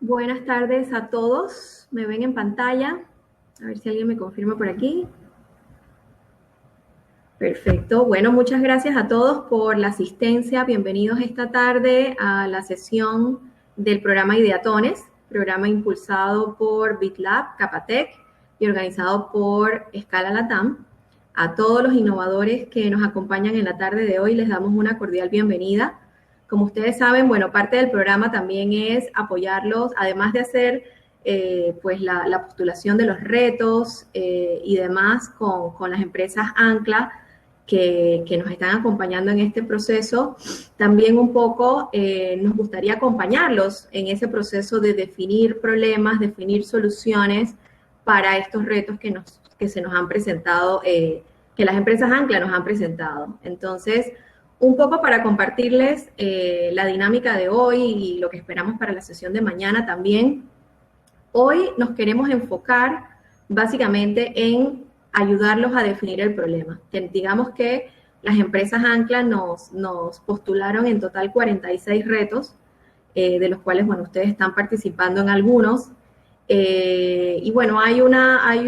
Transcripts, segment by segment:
Buenas tardes a todos. ¿Me ven en pantalla? A ver si alguien me confirma por aquí. Perfecto. Bueno, muchas gracias a todos por la asistencia. Bienvenidos esta tarde a la sesión del programa Ideatones, programa impulsado por BitLab, CAPATEC y organizado por Escala Latam. A todos los innovadores que nos acompañan en la tarde de hoy les damos una cordial bienvenida. Como ustedes saben, bueno, parte del programa también es apoyarlos, además de hacer pues la postulación de los retos y demás con las empresas Ancla que nos están acompañando en este proceso. También un poco nos gustaría acompañarlos en ese proceso de definir problemas, definir soluciones para estos retos que se nos han presentado, que las empresas Ancla nos han presentado. Entonces, un poco para compartirles la dinámica de hoy y lo que esperamos para la sesión de mañana también. Hoy nos queremos enfocar básicamente en ayudarlos a definir el problema. Digamos que las empresas Ancla nos postularon en total 46 retos, de los cuales, bueno, ustedes están participando en algunos. Y bueno, hay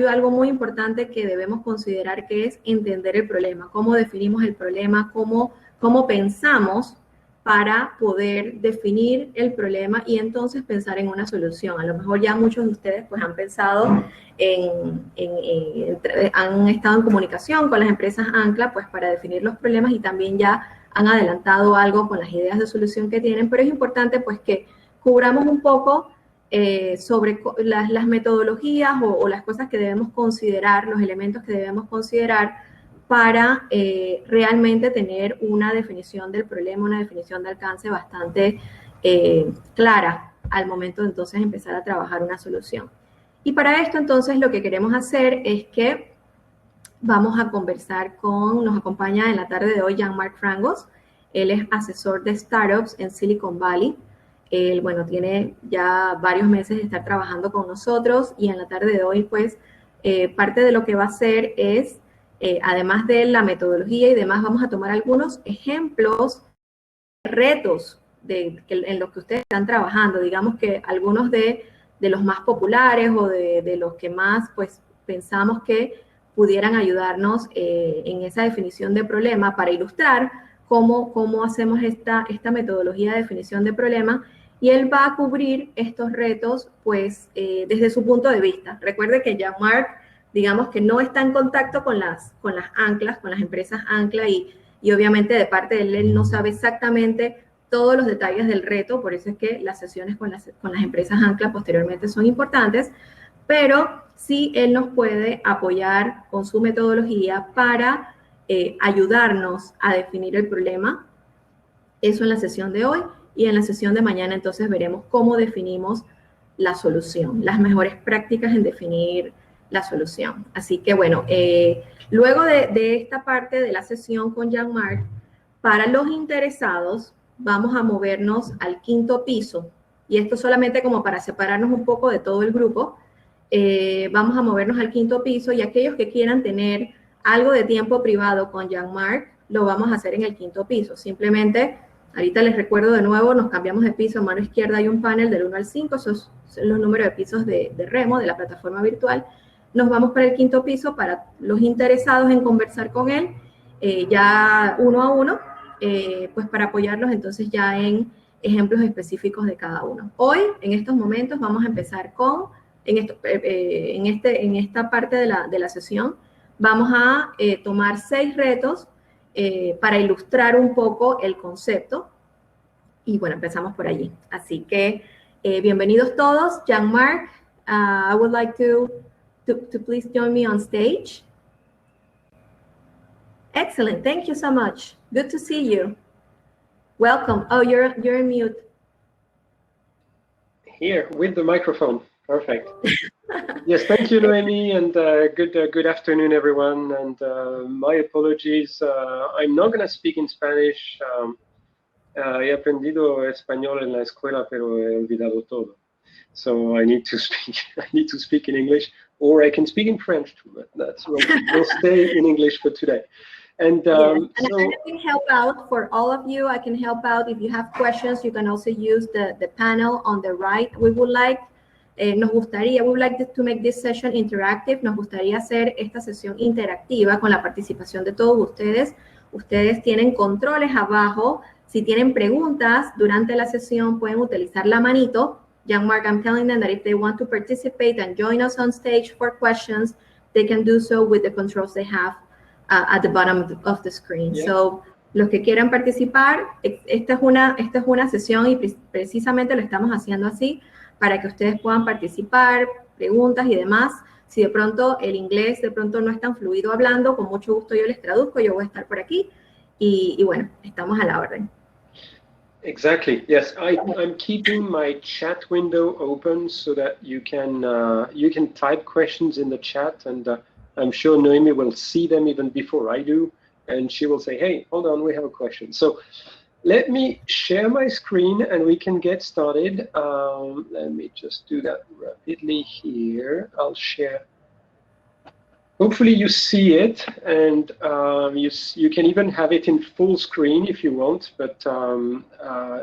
algo muy importante que debemos considerar, que es entender el problema, cómo definimos el problema, cómo pensamos para poder definir el problema y entonces pensar en una solución. A lo mejor ya muchos de ustedes pues han pensado han estado en comunicación con las empresas Ancla pues para definir los problemas y también ya han adelantado algo con las ideas de solución que tienen, pero es importante pues que cubramos un poco sobre las metodologías o las cosas que debemos considerar, los elementos que debemos considerar para realmente tener una definición del problema, una definición de alcance bastante clara al momento de entonces empezar a trabajar una solución. Y para esto entonces lo que queremos hacer es que vamos a conversar nos acompaña en la tarde de hoy Jean Marc Frangos. Él es asesor de startups en Silicon Valley. Él, bueno, tiene ya varios meses de estar trabajando con nosotros y en la tarde de hoy, pues, parte de lo que va a hacer es, además de la metodología y demás, vamos a tomar algunos ejemplos, retos en los que ustedes están trabajando. Digamos que algunos de los más populares o de los que más, pues, pensamos que pudieran ayudarnos en esa definición de problema para ilustrar cómo hacemos esta metodología de definición de problema. Y él va a cubrir estos retos, pues, desde su punto de vista. Recuerde que Jean Marc, digamos que no está en contacto con las anclas, con las empresas Ancla, y obviamente de parte de él no sabe exactamente todos los detalles del reto, por eso es que las sesiones con las empresas Ancla posteriormente son importantes, pero sí él nos puede apoyar con su metodología para ayudarnos a definir el problema. Eso en la sesión de hoy. Y en la sesión de mañana entonces veremos cómo definimos la solución, las mejores prácticas en definir la solución. Así que bueno, luego de esta parte de la sesión con Jean Marc, para los interesados vamos a movernos al quinto piso. Y esto solamente como para separarnos un poco de todo el grupo. Vamos a movernos al quinto piso y aquellos que quieran tener algo de tiempo privado con Jean Marc, lo vamos a hacer en el quinto piso. Simplemente, ahorita les recuerdo de nuevo, nos cambiamos de piso. A mano izquierda hay un panel del 1 al 5, esos son los números de pisos de Remo, de la plataforma virtual. Nos vamos para el quinto piso para los interesados en conversar con él, ya uno a uno, pues para apoyarlos entonces ya en ejemplos específicos de cada uno. Hoy, en estos momentos, vamos a empezar en esta parte de la sesión, vamos a tomar 6 retos para ilustrar un poco el concepto. Y bueno, empezamos por allí. Así que bienvenidos todos. Jean Marc, I would like to please join me on stage. Excellent. Thank you so much. Good to see you. Welcome. Oh, you're in mute. Here with the microphone. Perfect. Yes, thank you, Noemi, and good afternoon, everyone. And my apologies. I'm not going to speak in Spanish. He aprendido español en la escuela, pero he olvidado todo. So I need to speak in English, or I can speak in French too. But we'll stay in English for today. And, yes. And I can help out for all of you. I can help out if you have questions. You can also use the panel on the right. We would like, we would like to make this session interactive. Nos gustaría hacer esta sesión interactiva con la participación de todos ustedes. Ustedes tienen controles abajo. Si tienen preguntas durante la sesión, pueden utilizar la manito. Jean Marc, I'm telling them that if they want to participate and join us on stage for questions, they can do so with the controls they have at the bottom of the screen. Yeah. So, los que quieran participar, esta es una sesión y precisamente lo estamos haciendo así para que ustedes puedan participar, preguntas y demás. Si de pronto el inglés de pronto no es tan fluido hablando, con mucho gusto yo les traduzco, yo voy a estar por aquí y bueno, estamos a la orden. Exactly. Yes, I'm keeping my chat window open so that you can type questions in the chat, and I'm sure Noemi will see them even before I do, and she will say, "Hey, hold on, we have a question." So let me share my screen and we can get started. Let me just do that rapidly here. I'll share. Hopefully you see it, and you can even have it in full screen if you want, but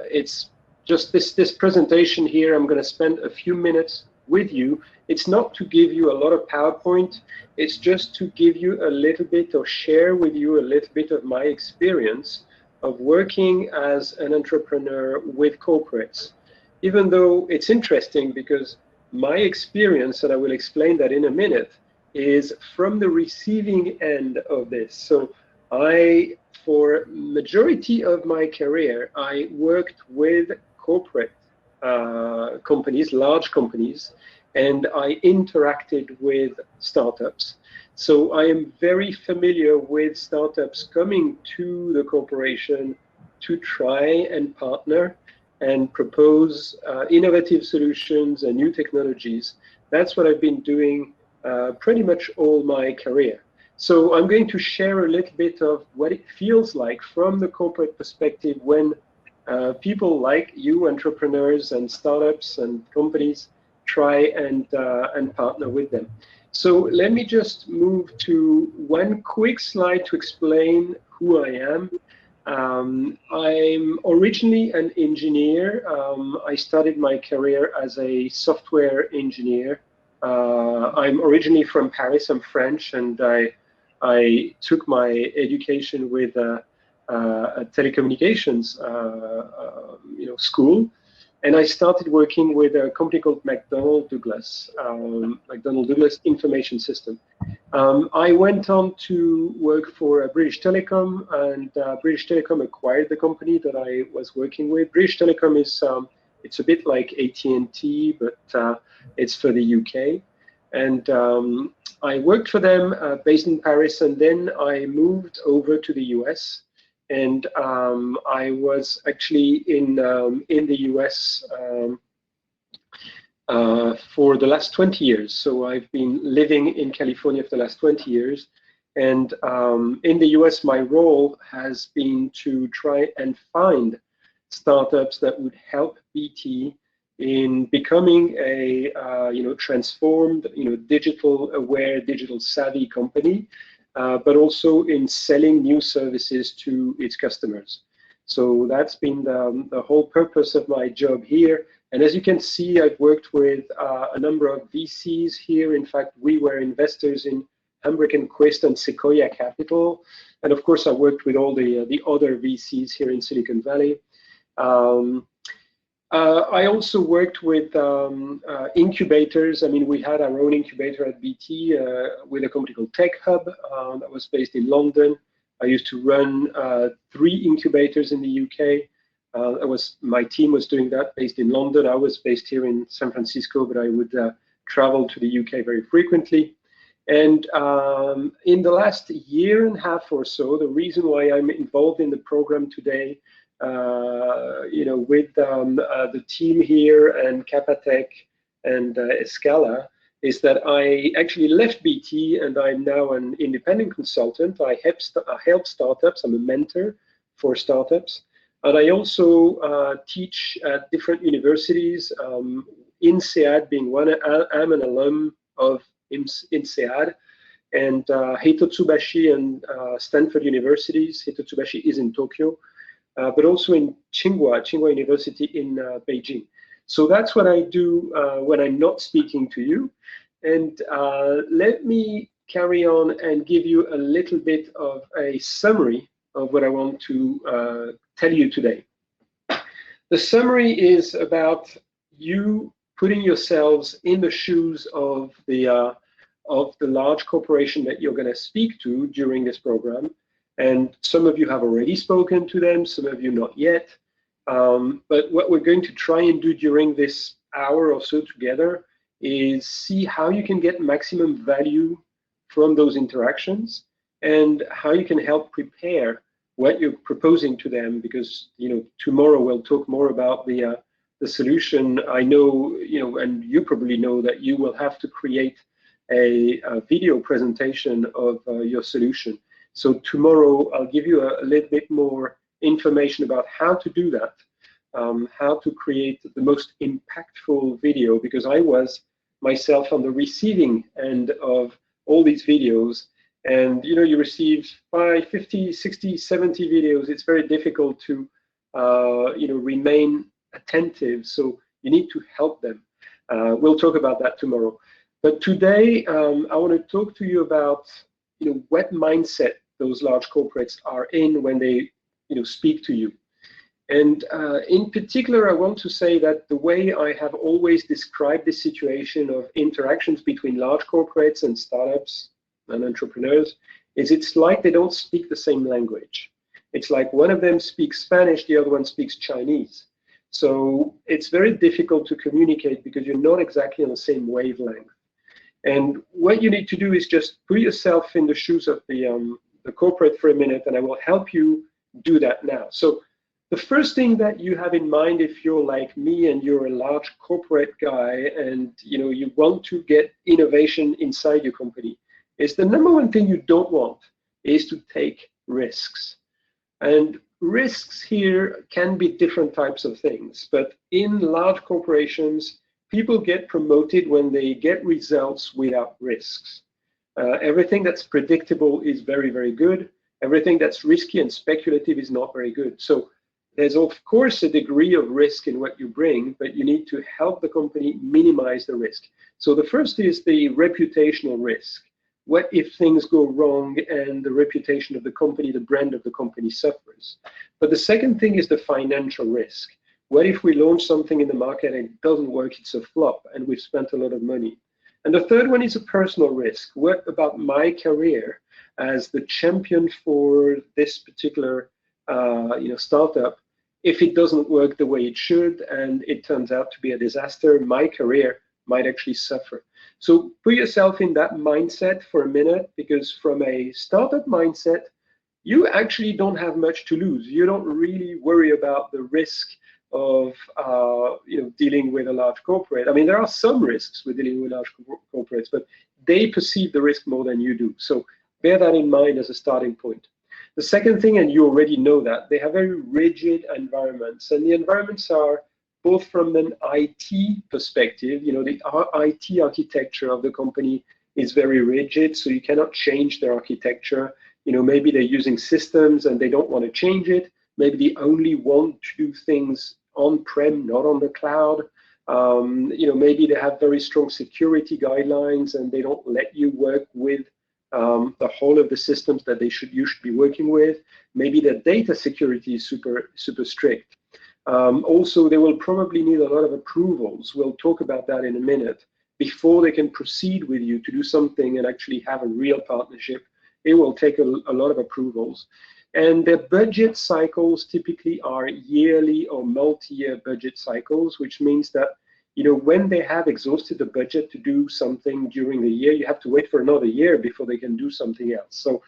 it's just this presentation here. I'm going to spend a few minutes with you. It's not to give you a lot of PowerPoint, it's just to give you a little bit or share with you a little bit of my experience of working as an entrepreneur with corporates. Even though it's interesting because my experience, and I will explain that in a minute, is from the receiving end of this. So for majority of my career, I worked with corporate companies, large companies, and I interacted with startups. So I am very familiar with startups coming to the corporation to try and partner and propose innovative solutions and new technologies. That's what I've been doing pretty much all my career. So I'm going to share a little bit of what it feels like from the corporate perspective when people like you, entrepreneurs and startups and companies, try and partner with them. So let me just move to one quick slide to explain who I am. I'm originally an engineer. I started my career as a software engineer. I'm originally from Paris. I'm French, and I took my education with a telecommunications school, and I started working with a company called McDonnell Douglas Information System. I went on to work for British Telecom, and British Telecom acquired the company that I was working with. British Telecom is it's a bit like AT&T, but it's for the UK. And I worked for them based in Paris, and then I moved over to the US. And I was actually in the US for the last 20 years. So I've been living in California for the last 20 years. And in the US, my role has been to try and find startups that would help BT in becoming a transformed, digital aware, digital savvy company, but also in selling new services to its customers. So that's been the whole purpose of my job here. And as you can see, I've worked with a number of VCs here. In fact, we were investors in Hambrick & Quist and Sequoia Capital. And of course, I worked with all the other VCs here in Silicon Valley. I also worked with incubators. I mean, we had our own incubator at BT with a company called Tech Hub that was based in London. I used to run 3 incubators in the UK. My team was doing that based in London. I was based here in San Francisco, but I would travel to the UK very frequently. And in the last year and a half or so, the reason why I'm involved in the program today, with the team here and CAPATEC and Escala, is that I actually left BT and I'm now an independent consultant. I help startups. I'm a mentor for startups. And I also teach at different universities, INSEAD being one. I'm an alum of INSEAD. and Hitotsubashi and Stanford Universities. Hitotsubashi is in Tokyo, but also in Tsinghua University in Beijing. So that's what I do when I'm not speaking to you. And let me carry on and give you a little bit of a summary of what I want to tell you today. The summary is about you putting yourselves in the shoes of the large corporation that you're going to speak to during this program. And some of you have already spoken to them, some of you not yet. But what we're going to try and do during this hour or so together is see how you can get maximum value from those interactions and how you can help prepare what you're proposing to them, because tomorrow we'll talk more about the solution. I know, and you probably know that you will have to create a video presentation of your solution. So tomorrow I'll give you a little bit more information about how to do that, how to create the most impactful video, because I was myself on the receiving end of all these videos. And you receive 5, 50, 60, 70 videos. It's very difficult to remain attentive. So you need to help them. We'll talk about that tomorrow. But today I want to talk to you about what mindset those large corporates are in when they speak to you. And in particular, I want to say that the way I have always described this situation of interactions between large corporates and startups and entrepreneurs is it's like they don't speak the same language. It's like one of them speaks Spanish, the other one speaks Chinese. So it's very difficult to communicate because you're not exactly on the same wavelength. And what you need to do is just put yourself in the shoes of the corporate for a minute, and I will help you do that now. So the first thing that you have in mind, if you're like me and you're a large corporate guy and you want to get innovation inside your company, is the number one thing you don't want is to take risks. And risks here can be different types of things, but in large corporations, people get promoted when they get results without risks. Everything that's predictable is very, very good. Everything that's risky and speculative is not very good. So there's of course a degree of risk in what you bring, but you need to help the company minimize the risk. So the first is the reputational risk. What if things go wrong and the reputation of the company, the brand of the company suffers? But the second thing is the financial risk. What if we launch something in the market and it doesn't work, it's a flop, and we've spent a lot of money? And the third one is a personal risk. What about my career as the champion for this particular startup? If it doesn't work the way it should and it turns out to be a disaster, my career might actually suffer. So put yourself in that mindset for a minute, because from a startup mindset, you actually don't have much to lose. You don't really worry about the risk of dealing with a large corporate. I mean, there are some risks with dealing with large corporates, but they perceive the risk more than you do. So bear that in mind as a starting point. The second thing, and you already know that, they have very rigid environments, and the environments are both from an IT perspective. The IT architecture of the company is very rigid, so you cannot change their architecture. Maybe they're using systems and they don't want to change it. Maybe they only want to do things on-prem, not on the cloud. Maybe they have very strong security guidelines and they don't let you work with the whole of the systems that you should be working with. Maybe their data security is super strict. Also, they will probably need a lot of approvals. We'll talk about that in a minute. Before they can proceed with you to do something and actually have a real partnership, it will take a lot of approvals. And their budget cycles typically are yearly or multi-year budget cycles, which means that when they have exhausted the budget to do something during the year, you have to wait for another year before they can do something else. So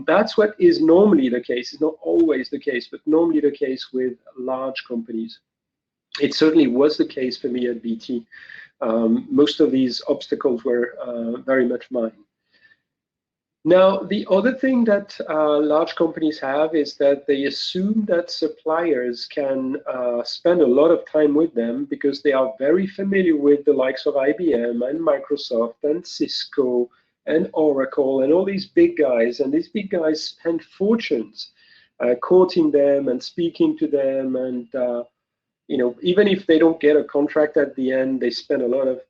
that's what is normally the case. It's not always the case, but normally the case with large companies. It certainly was the case for me at BT. Most of these obstacles were very much mine. Now, the other thing that large companies have is that they assume that suppliers can spend a lot of time with them because they are very familiar with the likes of IBM and Microsoft and Cisco and Oracle and all these big guys, and these big guys spend fortunes quoting them and speaking to them, and even if they don't get a contract at the end, they spend a lot of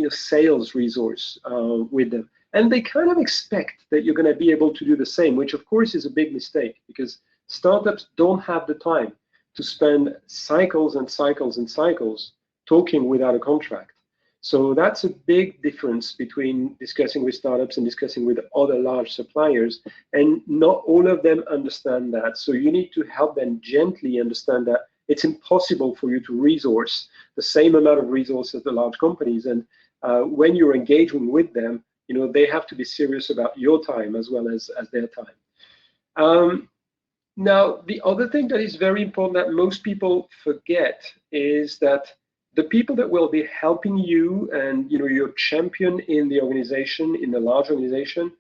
sales resource with them, and they kind of expect that you're going to be able to do the same, which of course is a big mistake, because startups don't have the time to spend cycles and cycles and cycles talking without a contract. So that's a big difference between discussing with startups and discussing with other large suppliers, and not all of them understand that. So you need to help them gently understand that it's impossible for you to resource the same amount of resources as the large companies, and when you're engaging with them, they have to be serious about your time as well as their time. Now, the other thing that is very important that most people forget is that the people that will be helping you and your champion in the organization, in the large organization,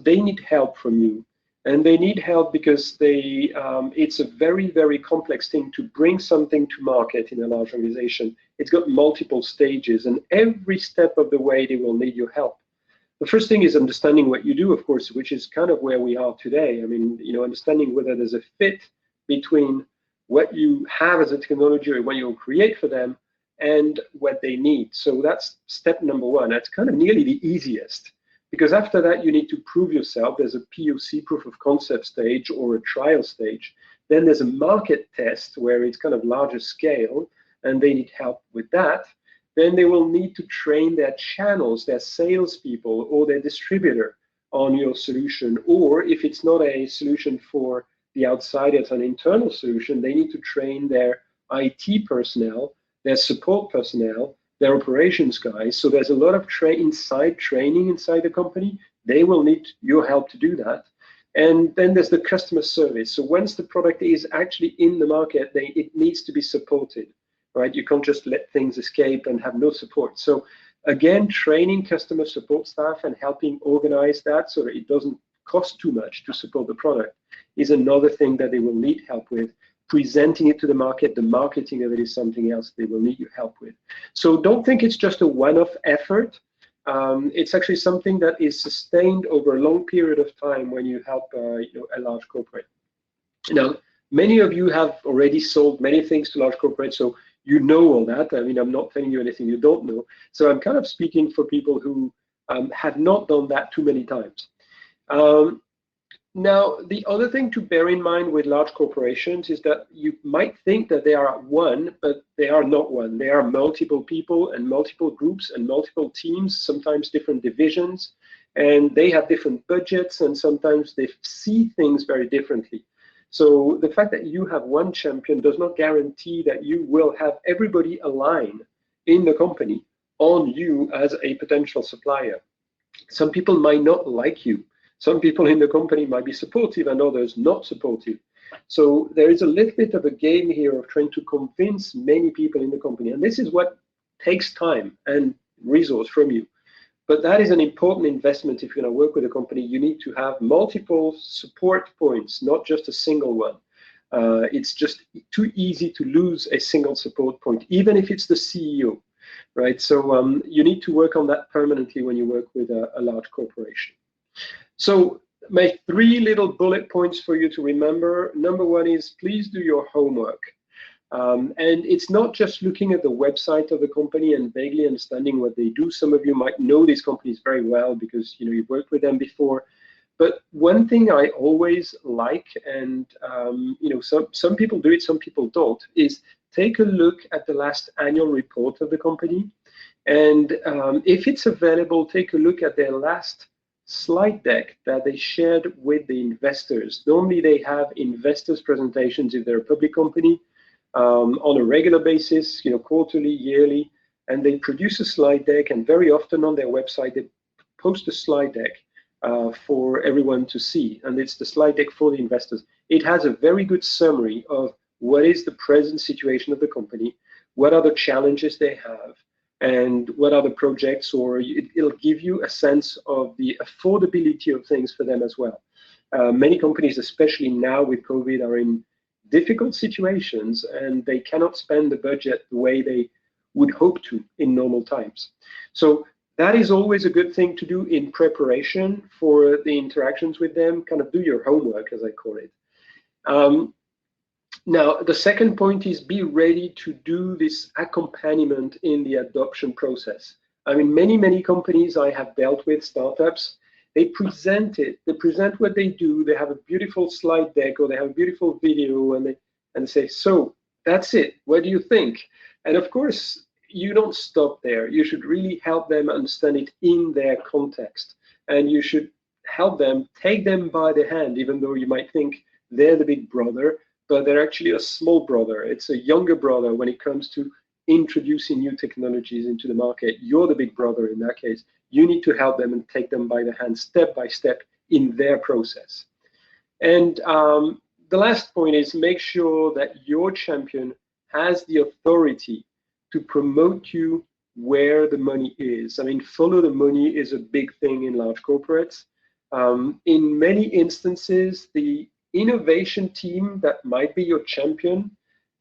they need help from you. And they need help because it's a very, very complex thing to bring something to market in a large organization. It's got multiple stages, and every step of the way they will need your help. The first thing is understanding what you do, of course, which is kind of where we are today. I mean, understanding whether there's a fit between what you have as a technology or what you'll create for them and what they need. So that's step number one. That's kind of nearly the easiest, because after that, you need to prove yourself. There's a POC, proof of concept stage, or a trial stage. Then there's a market test where it's kind of larger scale, and they need help with that. Then they will need to train their channels, their salespeople, or their distributor on your solution. Or if it's not a solution for the outside, it's an internal solution, they need to train their IT personnel, their support personnel, their operations guys. So there's a lot of training inside the company. They will need your help to do that. And then there's the customer service. So once the product is actually in the market, it needs to be supported, right? You can't just let things escape and have no support. So again, training customer support staff and helping organize that so that it doesn't cost too much to support the product is another thing that they will need help with. Presenting it to the market, the marketing of it is something else they will need your help with. So don't think it's just a one-off effort. It's actually something that is sustained over a long period of time when you help a large corporate. Now, many of you have already sold many things to large corporates, so you know all that. I mean, I'm not telling you anything you don't know. So I'm kind of speaking for people who have not done that too many times. Now, the other thing to bear in mind with large corporations is that you might think that they are one, but they are not one. They are multiple people and multiple groups and multiple teams, sometimes different divisions, and they have different budgets, and sometimes they see things very differently. So the fact that you have one champion does not guarantee that you will have everybody align in the company on you as a potential supplier. Some people might not like you. Some people in the company might be supportive and others not supportive. So there is a little bit of a game here of trying to convince many people in the company. And this is what takes time and resource from you. But that is an important investment. If you're going to work with a company, you need to have multiple support points, not just a single one. It's just too easy to lose a single support point, even if it's the CEO, right? So you need to work on that permanently when you work with a large corporation. So my 3 little bullet points for you to remember. Number 1 is please do your homework. And it's not just looking at the website of the company and vaguely understanding what they do. Some of you might know these companies very well because you've worked with them before. But one thing I always like, and some people do it, some people don't, is take a look at the last annual report of the company. And if it's available, take a look at their last slide deck that they shared with the investors. Normally they have investors presentations if they're a public company on a regular basis, quarterly, yearly, and they produce a slide deck, and very often on their website they post a slide deck for everyone to see, and it's the slide deck for the investors. It has a very good summary of what is the present situation of the company, what are the challenges they have, and what are the projects, or it'll give you a sense of the affordability of things for them as well. Many companies, especially now with COVID, are in difficult situations and they cannot spend the budget the way they would hope to in normal times. So That is always a good thing to do in preparation for the interactions with them, kind of do your homework, as I call it. Now, the second point is be ready to do this accompaniment in the adoption process. I mean, many companies I have dealt with, startups, they present it, they present what they do, they have a beautiful slide deck or they have a beautiful video, and they say, so that's it, what do you think? And of course, you don't stop there. You should really help them understand it in their context. And you should help them, take them by the hand, even though you might think they're the big brother, but they're actually a small brother. It's a younger brother when it comes to introducing new technologies into the market. You're the big brother in that case. You need to help them and take them by the hand step by step in their process. And the last point is make sure that your champion has the authority to promote you where the money is. I mean, follow the money is a big thing in large corporates. In many instances, the innovation team that might be your champion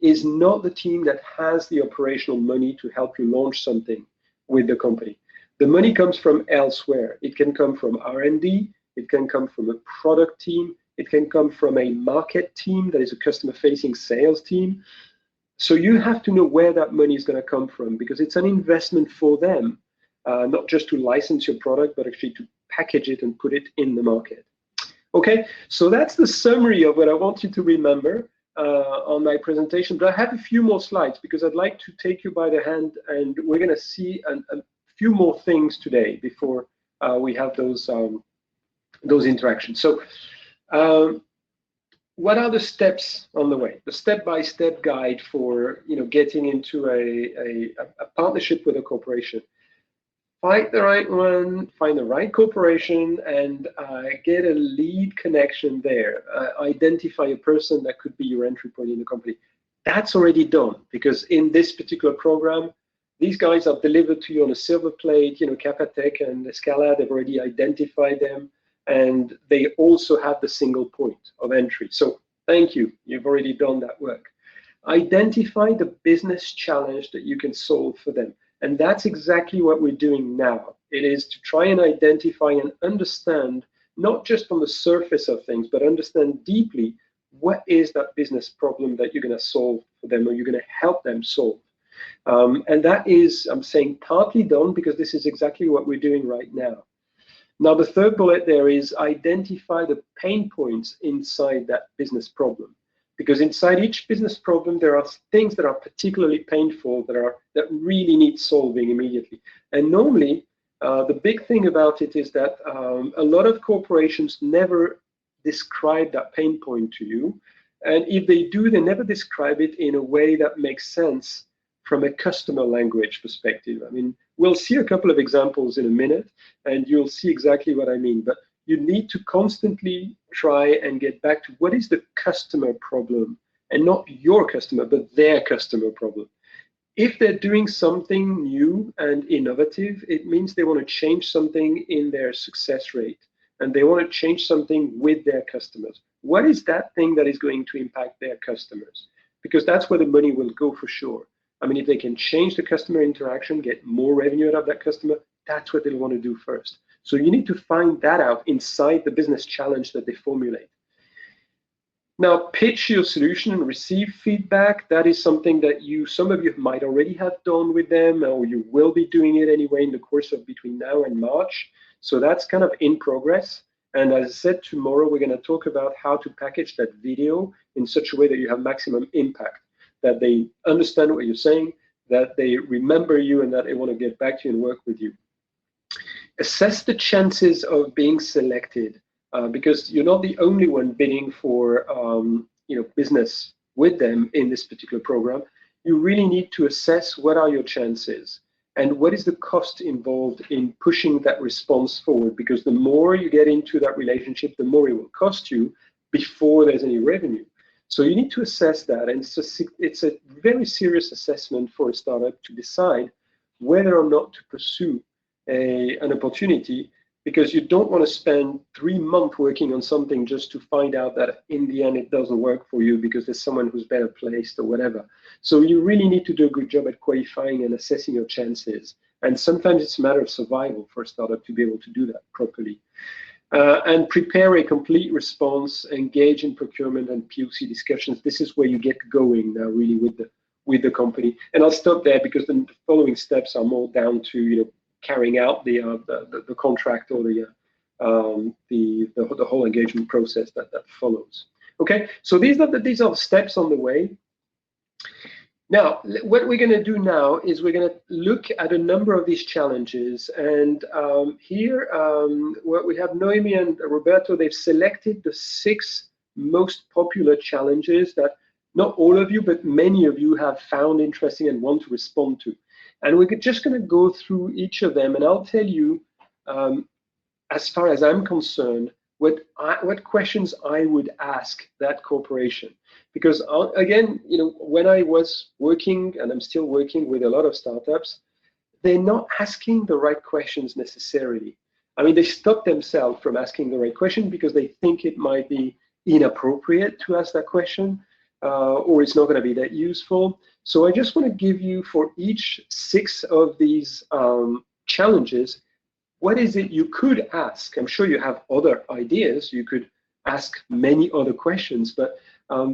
is not the team that has the operational money to help you launch something with the company. The money comes from elsewhere. It can come from R&D, it can come from a product team, it can come from a market team that is a customer-facing sales team. So you have to know where that money is going to come from, because it's an investment for them, not just to license your product, but actually to package it and put it in the market. Okay, so that's the summary of what I want you to remember on my presentation. But I have a few more slides because I'd like to take you by the hand, and we're going to see a few more things today before we have those interactions. So what are the steps on the way? The step-by-step guide for getting into a partnership with a corporation. Find the right one, find the right corporation, and get a lead connection there. Identify a person that could be your entry point in the company. That's already done, because in this particular program, these guys are delivered to you on a silver plate. CAPATEC and Escala, they've already identified them, and they also have the single point of entry. So thank you, you've already done that work. Identify the business challenge that you can solve for them. And that's exactly what we're doing now. It is to try and identify and understand, not just on the surface of things, but understand deeply what is that business problem that you're going to solve for them, or you're going to help them solve. And that is, I'm saying, partly done, because this is exactly what we're doing right now. Now, the third bullet there is identify the pain points inside that business problem. Because inside each business problem, there are things that are particularly painful, that really need solving immediately. And normally, the big thing about it is that a lot of corporations never describe that pain point to you. And if they do, they never describe it in a way that makes sense from a customer language perspective. I mean, we'll see a couple of examples in a minute, and you'll see exactly what I mean. But you need to constantly try and get back to what is the customer problem, and not your customer, but their customer problem. If they're doing something new and innovative, it means they want to change something in their success rate, and they want to change something with their customers. What is that thing that is going to impact their customers? Because that's where the money will go for sure. I mean, if they can change the customer interaction, get more revenue out of that customer, that's what they'll want to do first. So you need to find that out inside the business challenge that they formulate. Now, pitch your solution and receive feedback. That is something that some of you might already have done with them, or you will be doing it anyway in the course of between now and March. So that's kind of in progress. And as I said, tomorrow we're going to talk about how to package that video in such a way that you have maximum impact, that they understand what you're saying, that they remember you, and that they want to get back to you and work with you. Assess the chances of being selected, because you're not the only one bidding for business with them in this particular program. You really need to assess what are your chances and what is the cost involved in pushing that response forward, because the more you get into that relationship, the more it will cost you before there's any revenue. So you need to assess that, and it's a very serious assessment for a startup to decide whether or not to pursue an opportunity, because you don't want to spend 3 months working on something just to find out that in the end it doesn't work for you because there's someone who's better placed or whatever. So you really need to do a good job at qualifying and assessing your chances And sometimes it's a matter of survival for a startup to be able to do that properly. And prepare a complete response, engage in procurement and POC discussions. This is where you get going now, really, with the company. And I'll stop there because the following steps are more down to carrying out the contract or the whole engagement process that follows. Okay, so these are the steps on the way. Now, what we're going to do now is we're going to look at a number of these challenges. And here, what we have, Noemi and Roberto, they've selected the 6 most popular challenges that not all of you, but many of you have found interesting and want to respond to. And we're just going to go through each of them, and I'll tell you, as far as I'm concerned, what questions I would ask that corporation. Because again, when I was working, and I'm still working with a lot of startups, they're not asking the right questions necessarily. I mean, they stop themselves from asking the right question because they think it might be inappropriate to ask that question, or it's not going to be that useful. So I just want to give you, for each 6 of these challenges, what is it you could ask? I'm sure you have other ideas. You could ask many other questions, but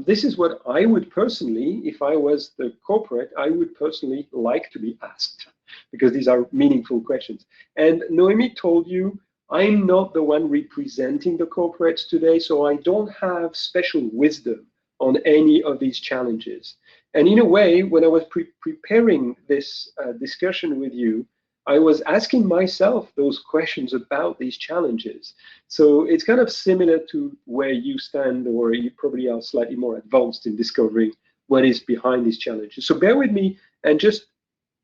this is what I would personally, if I was the corporate, I would personally like to be asked, because these are meaningful questions. And Noemi told you, I'm not the one representing the corporates today, so I don't have special wisdom on any of these challenges. And in a way, when I was preparing this discussion with you, I was asking myself those questions about these challenges. So it's kind of similar to where you stand, or you probably are slightly more advanced in discovering what is behind these challenges. So bear with me and just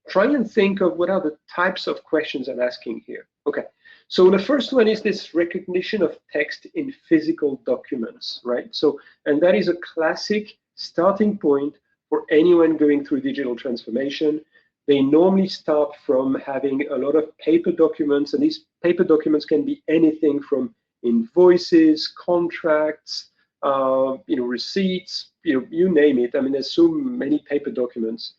try and think of what are the types of questions I'm asking here. Okay, so the first one is this recognition of text in physical documents, right? So, and that is a classic starting point for anyone going through digital transformation. They normally start from having a lot of paper documents, and these paper documents can be anything from invoices, contracts, receipts, you name it. I mean, there's so many paper documents.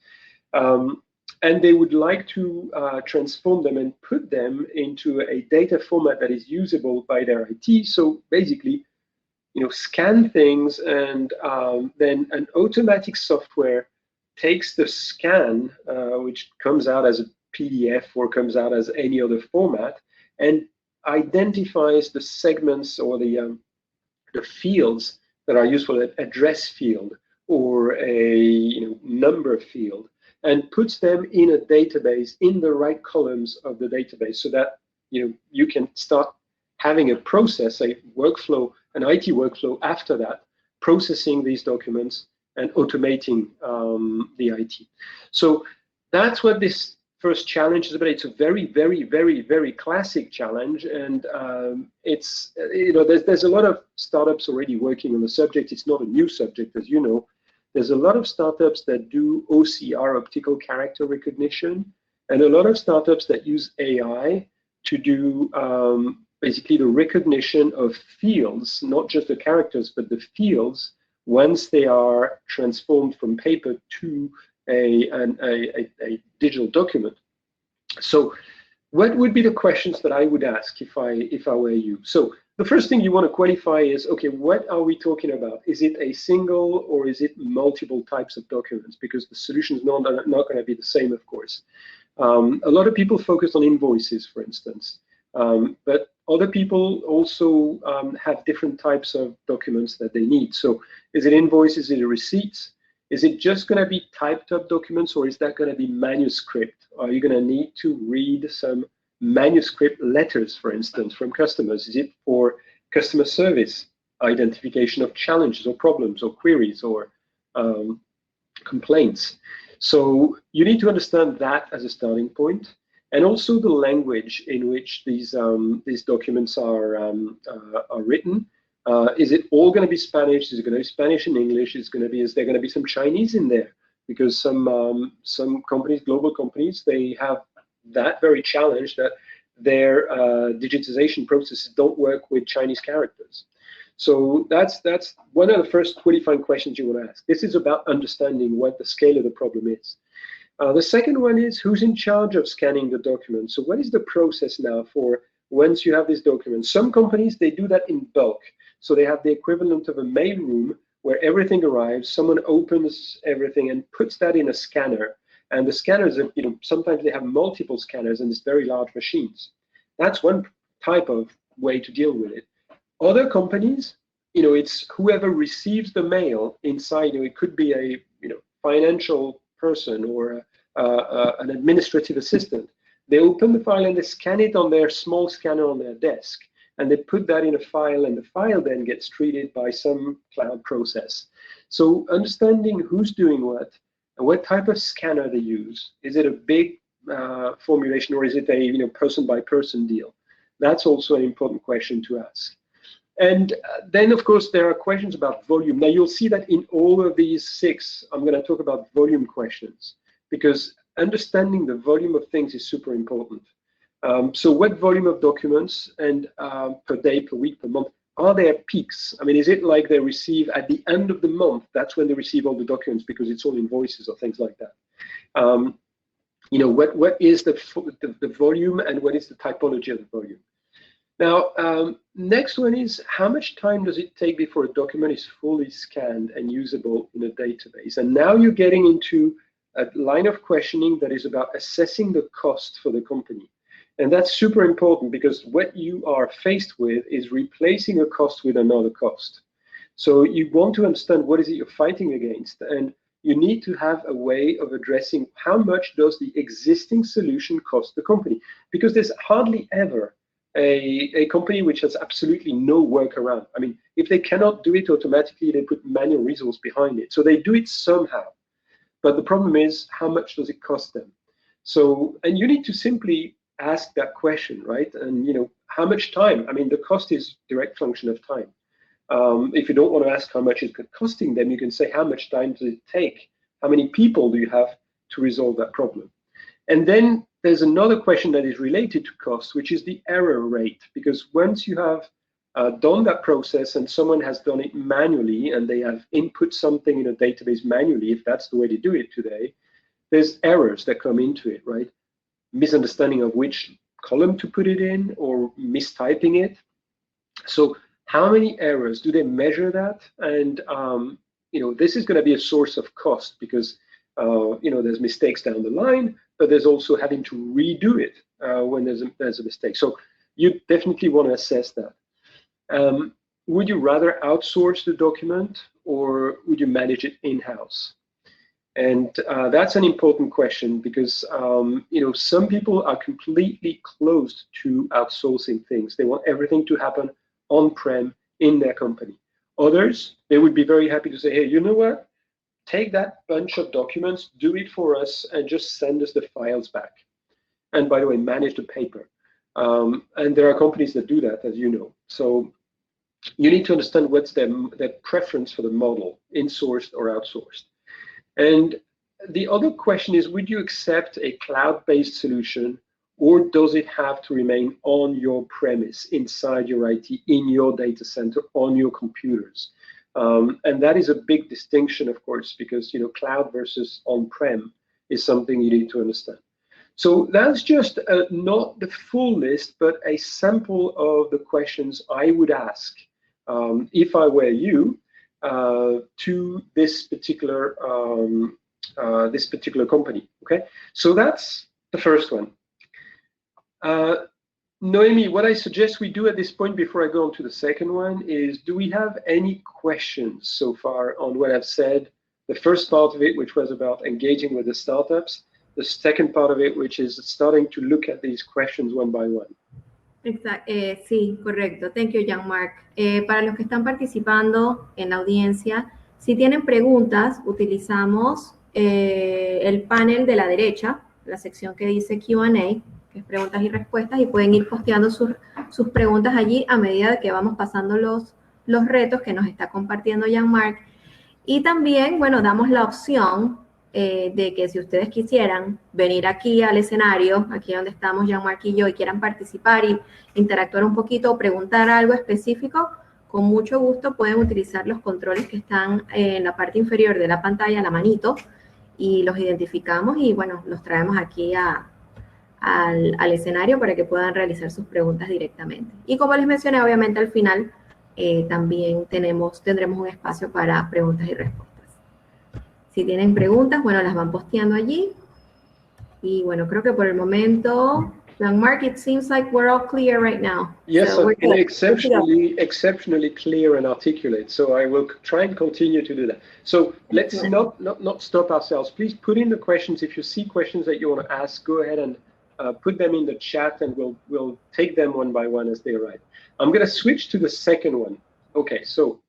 And they would like to transform them and put them into a data format that is usable by their IT. So basically, scan things, and then an automatic software takes the scan, which comes out as a PDF or comes out as any other format, and identifies the segments or the fields that are useful, an address field or a number field, and puts them in a database in the right columns of the database, so that you can start having a process, a workflow, an IT workflow after that, processing these documents and automating the IT. So that's what this first challenge is about. It's a very, very, very, very classic challenge, and it's there's a lot of startups already working on the subject. It's not a new subject, as you know. There's a lot of startups that do OCR, optical character recognition, and a lot of startups that use AI to do basically the recognition of fields, not just the characters, but the fields, once they are transformed from paper to a digital document. So what would be the questions that I would ask if I were you? So the first thing you want to qualify is, okay, what are we talking about? Is it a single or is it multiple types of documents? Because the solution is not going to be the same, of course. A lot of people focus on invoices, for instance, but other people also have different types of documents that they need. So is it invoices, is it receipts? Is it just going to be typed up documents, or is that going to be manuscript? Are you going to need to read some manuscript letters, for instance, from customers? Is it for customer service, identification of challenges or problems or queries or complaints? So you need to understand that as a starting point, and also the language in which these documents are written. Is it all going to be Spanish? Is it going to be Spanish and English? Is there going to be some Chinese in there? Because some companies, global companies, they have that very challenge that their digitization processes don't work with Chinese characters. So that's one of the first qualifying questions you want to ask. This is about understanding what the scale of the problem is. The second one is who's in charge of scanning the document. So what is the process now for once you have these documents? Some companies, they do that in bulk. So they have the equivalent of a mail room where everything arrives, someone opens everything and puts that in a scanner. And the scanners, sometimes they have multiple scanners and it's very large machines. That's one type of way to deal with it. Other companies, it's whoever receives the mail inside. It could be a financial person or an administrative assistant. They open the file and they scan it on their small scanner on their desk, and they put that in a file, and the file then gets treated by some cloud process. So understanding who's doing what and what type of scanner they use. Is it a big formulation, or is it a person by person deal? That's also an important question to ask. And then, of course, there are questions about volume. Now, you'll see that in all of these 6, I'm going to talk about volume questions, because understanding the volume of things is super important. So what volume of documents and per day, per week, per month? Are there peaks? I mean, is it like they receive at the end of the month? That's when they receive all the documents because it's all invoices or things like that. What is the volume and what is the typology of the volume? Now, next one is how much time does it take before a document is fully scanned and usable in a database? And now you're getting into a line of questioning that is about assessing the cost for the company. And that's super important because what you are faced with is replacing a cost with another cost. So you want to understand what is it you're fighting against, and you need to have a way of addressing how much does the existing solution cost the company, because there's hardly ever a company which has absolutely no workaround. I mean, if they cannot do it automatically, they put manual resource behind it. So they do it somehow. But the problem is, how much does it cost them? So, and you need to simply ask that question, right? And how much time? I mean, the cost is direct function of time. If you don't want to ask how much it's costing them, you can say how much time does it take? How many people do you have to resolve that problem? And then there's another question that is related to cost, which is the error rate. Because once you have done that process and someone has done it manually and they have input something in a database manually, if that's the way they do it today, there's errors that come into it, right? Misunderstanding of which column to put it in or mistyping it. So how many errors? Do they measure that? And this is going to be a source of cost because there's mistakes down the line, but there's also having to redo it when there's a mistake. So you definitely want to assess that. Would you rather outsource the document or would you manage it in-house? And that's an important question because some people are completely closed to outsourcing things. They want everything to happen on-prem in their company. Others, they would be very happy to say, hey, you know what? Take that bunch of documents, do it for us, and just send us the files back. And by the way, manage the paper. And there are companies that do that, as you know. So you need to understand what's their preference for the model, insourced or outsourced. And the other question is, would you accept a cloud-based solution, or does it have to remain on your premise, inside your IT, in your data center, on your computers? And that is a big distinction, of course, because cloud versus on-prem is something you need to understand. So that's just not the full list, but a sample of the questions I would ask if I were you to this particular company. Okay, so that's the first one. Noemi, what I suggest we do at this point before I go on to the second one is, do we have any questions so far on what I've said? The first part of it, which was about engaging with the startups. The second part of it, which is starting to look at these questions one by one. Exacto, sí, correcto. Thank you, Jean Marc. Para los que están participando en la audiencia, si tienen preguntas, utilizamos el panel de la derecha, la sección que dice Q&A, que es preguntas y respuestas, y pueden ir posteando sus preguntas allí a medida que vamos pasando los retos que nos está compartiendo Jean Marc. Y también, bueno, damos la opción de que si ustedes quisieran venir aquí al escenario, aquí donde estamos Jean Marc y yo, y quieran participar y interactuar un poquito o preguntar algo específico, con mucho gusto pueden utilizar los controles que están en la parte inferior de la pantalla, la manito, y los identificamos y bueno, los traemos aquí al escenario para que puedan realizar sus preguntas directamente. Y como les mencioné, obviamente al final también tendremos un espacio para preguntas y respuestas. Si tienen preguntas, bueno, las van posteando allí. Y bueno, creo que por el momento, Jean Marc, it seems like we're all clear right now. Yes, So I've been exceptionally clear and articulate, so I will try and continue to do that. So let's not stop ourselves. Please put in the questions. If you see questions that you want to ask, go ahead and put them in the chat, and we'll take them one by one as they arrive. I'm going to switch to the second one. Okay, so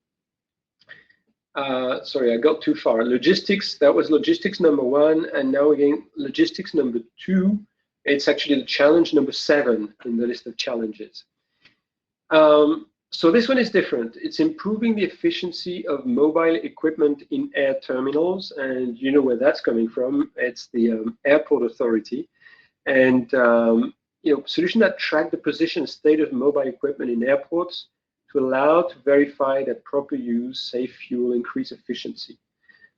sorry, I got too far. Logistics, that was logistics number 1, and now again, logistics number 2. It's actually the challenge number 7 in the list of challenges. So this one is different. It's improving the efficiency of mobile equipment in air terminals, and you know where that's coming from. It's the airport authority, and you know, solution that track the position and state of mobile equipment in airports to allow to verify that proper use, save fuel, increase efficiency.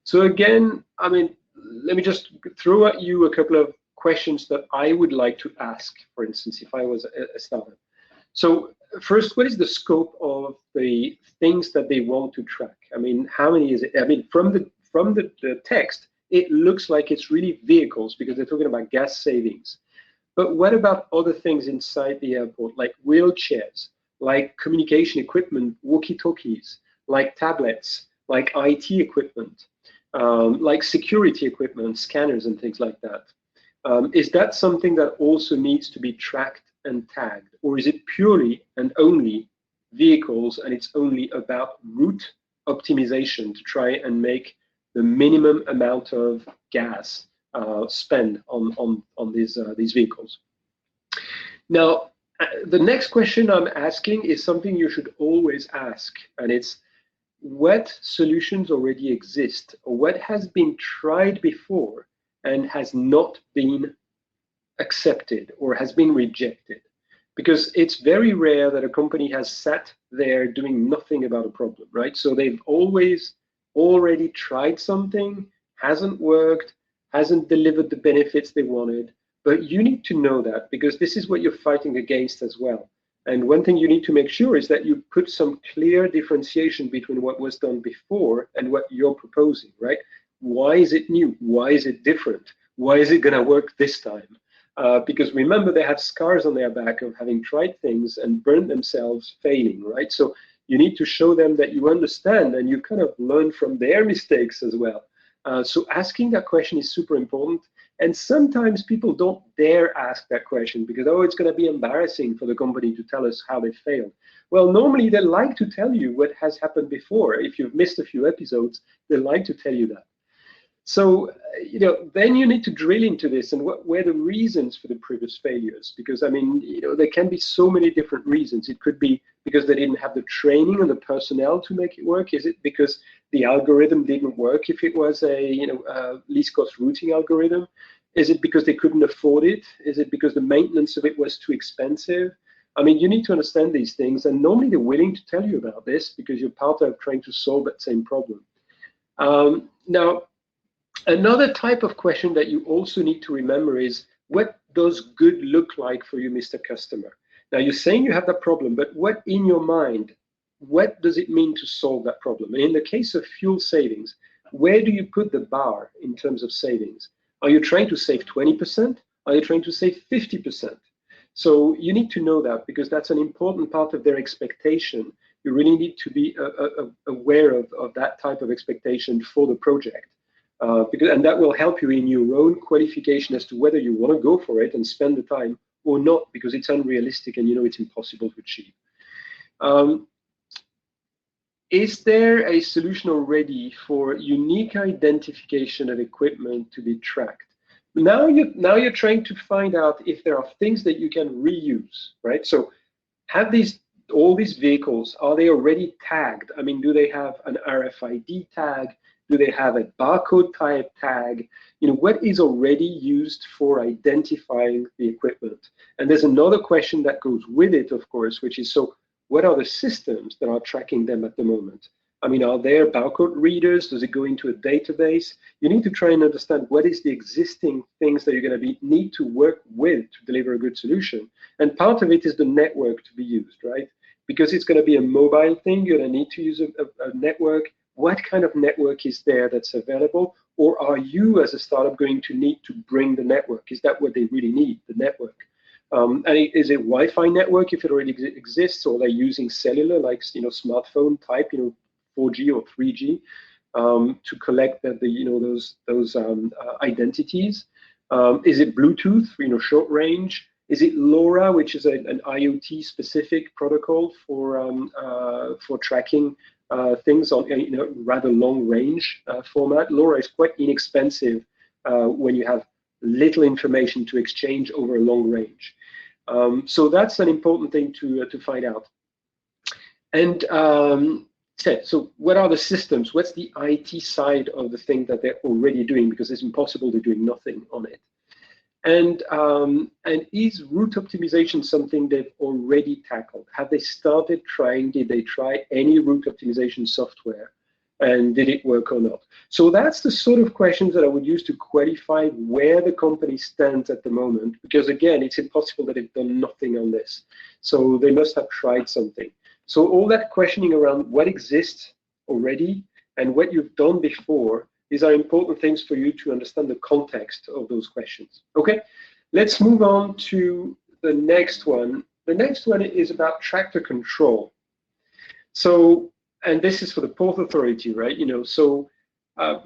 So again, I mean, let me just throw at you a couple of questions that I would like to ask, for instance, if I was a startup. So first, what is the scope of the things that they want to track? I mean, how many is it? I mean, from the text, it looks like it's really vehicles because they're talking about gas savings. But what about other things inside the airport, like wheelchairs, like communication equipment, walkie-talkies, like tablets, like IT equipment, like security equipment, scanners and things like that? Is that something that also needs to be tracked and tagged, or is it purely and only vehicles and it's only about route optimization to try and make the minimum amount of gas spent on these vehicles? Now, the next question I'm asking is something you should always ask, and it's what solutions already exist, or what has been tried before and has not been accepted or has been rejected, because it's very rare that a company has sat there doing nothing about a problem, right? So they've always already tried something, hasn't worked, hasn't delivered the benefits they wanted, but you need to know that because this is what you're fighting against as well. And one thing you need to make sure is that you put some clear differentiation between what was done before and what you're proposing, right? Why is it new? Why is it different? Why is it going to work this time? Because remember, they have scars on their back of having tried things and burned themselves failing, right? So you need to show them that you understand and you kind of learn from their mistakes as well. So asking that question is super important. And sometimes people don't dare ask that question because, oh, it's going to be embarrassing for the company to tell us how they failed. Well, normally they like to tell you what has happened before. If you've missed a few episodes, they like to tell you that. So, you know, then you need to drill into this and what were the reasons for the previous failures? Because, I mean, you know, there can be so many different reasons. It could be because they didn't have the training and the personnel to make it work. Is it because the algorithm didn't work if it was a, you know, least cost routing algorithm? Is it because they couldn't afford it? Is it because the maintenance of it was too expensive? I mean, you need to understand these things, and normally they're willing to tell you about this because you're part of trying to solve that same problem. Now, another type of question that you also need to remember is, what does good look like for you, Mr. Customer? Now, you're saying you have that problem, but what in your mind, what does it mean to solve that problem? And in the case of fuel savings, where do you put the bar in terms of savings? Are you trying to save 20%? Are you trying to save 50%? So you need to know that because that's an important part of their expectation. You really need to be aware of that type of expectation for the project. And that will help you in your own qualification as to whether you want to go for it and spend the time or not, because it's unrealistic and you know it's impossible to achieve. Is there a solution already for unique identification of equipment to be tracked? Now you're trying to find out if there are things that you can reuse, right? So have all these vehicles, are they already tagged? I mean, do they have an RFID tag? Do they have a barcode type tag? You know, what is already used for identifying the equipment? And there's another question that goes with it, of course, which is, so what are the systems that are tracking them at the moment? I mean, are there barcode readers? Does it go into a database? You need to try and understand what is the existing things that you're going to need to work with to deliver a good solution. And part of it is the network to be used, right? Because it's going to be a mobile thing, you're going to need to use a network. What kind of network is there that's available? Or are you, as a startup, going to need to bring the network? Is that what they really need, the network? And is it Wi-Fi network if it already exists, or they're using cellular, like smartphone type, 4G or 3G, to collect those identities? Is it Bluetooth, short range? Is it LoRa, which is an IoT specific protocol for tracking things on rather long range format? LoRa is quite inexpensive when you have little information to exchange over a long range. So that's an important thing to find out. And so what are the systems? What's the IT side of the thing that they're already doing? Because it's impossible they're doing nothing on it. And is route optimization something they've already tackled? Have they started trying? Did they try any route optimization software? And did it work or not? So that's the sort of questions that I would use to qualify where the company stands at the moment. Because again, it's impossible that they've done nothing on this. So they must have tried something. So all that questioning around what exists already and what you've done before, these are important things for you to understand the context of those questions. Okay, let's move on to the next one. The next one is about tractor control. So, and this is for the Port Authority, right? So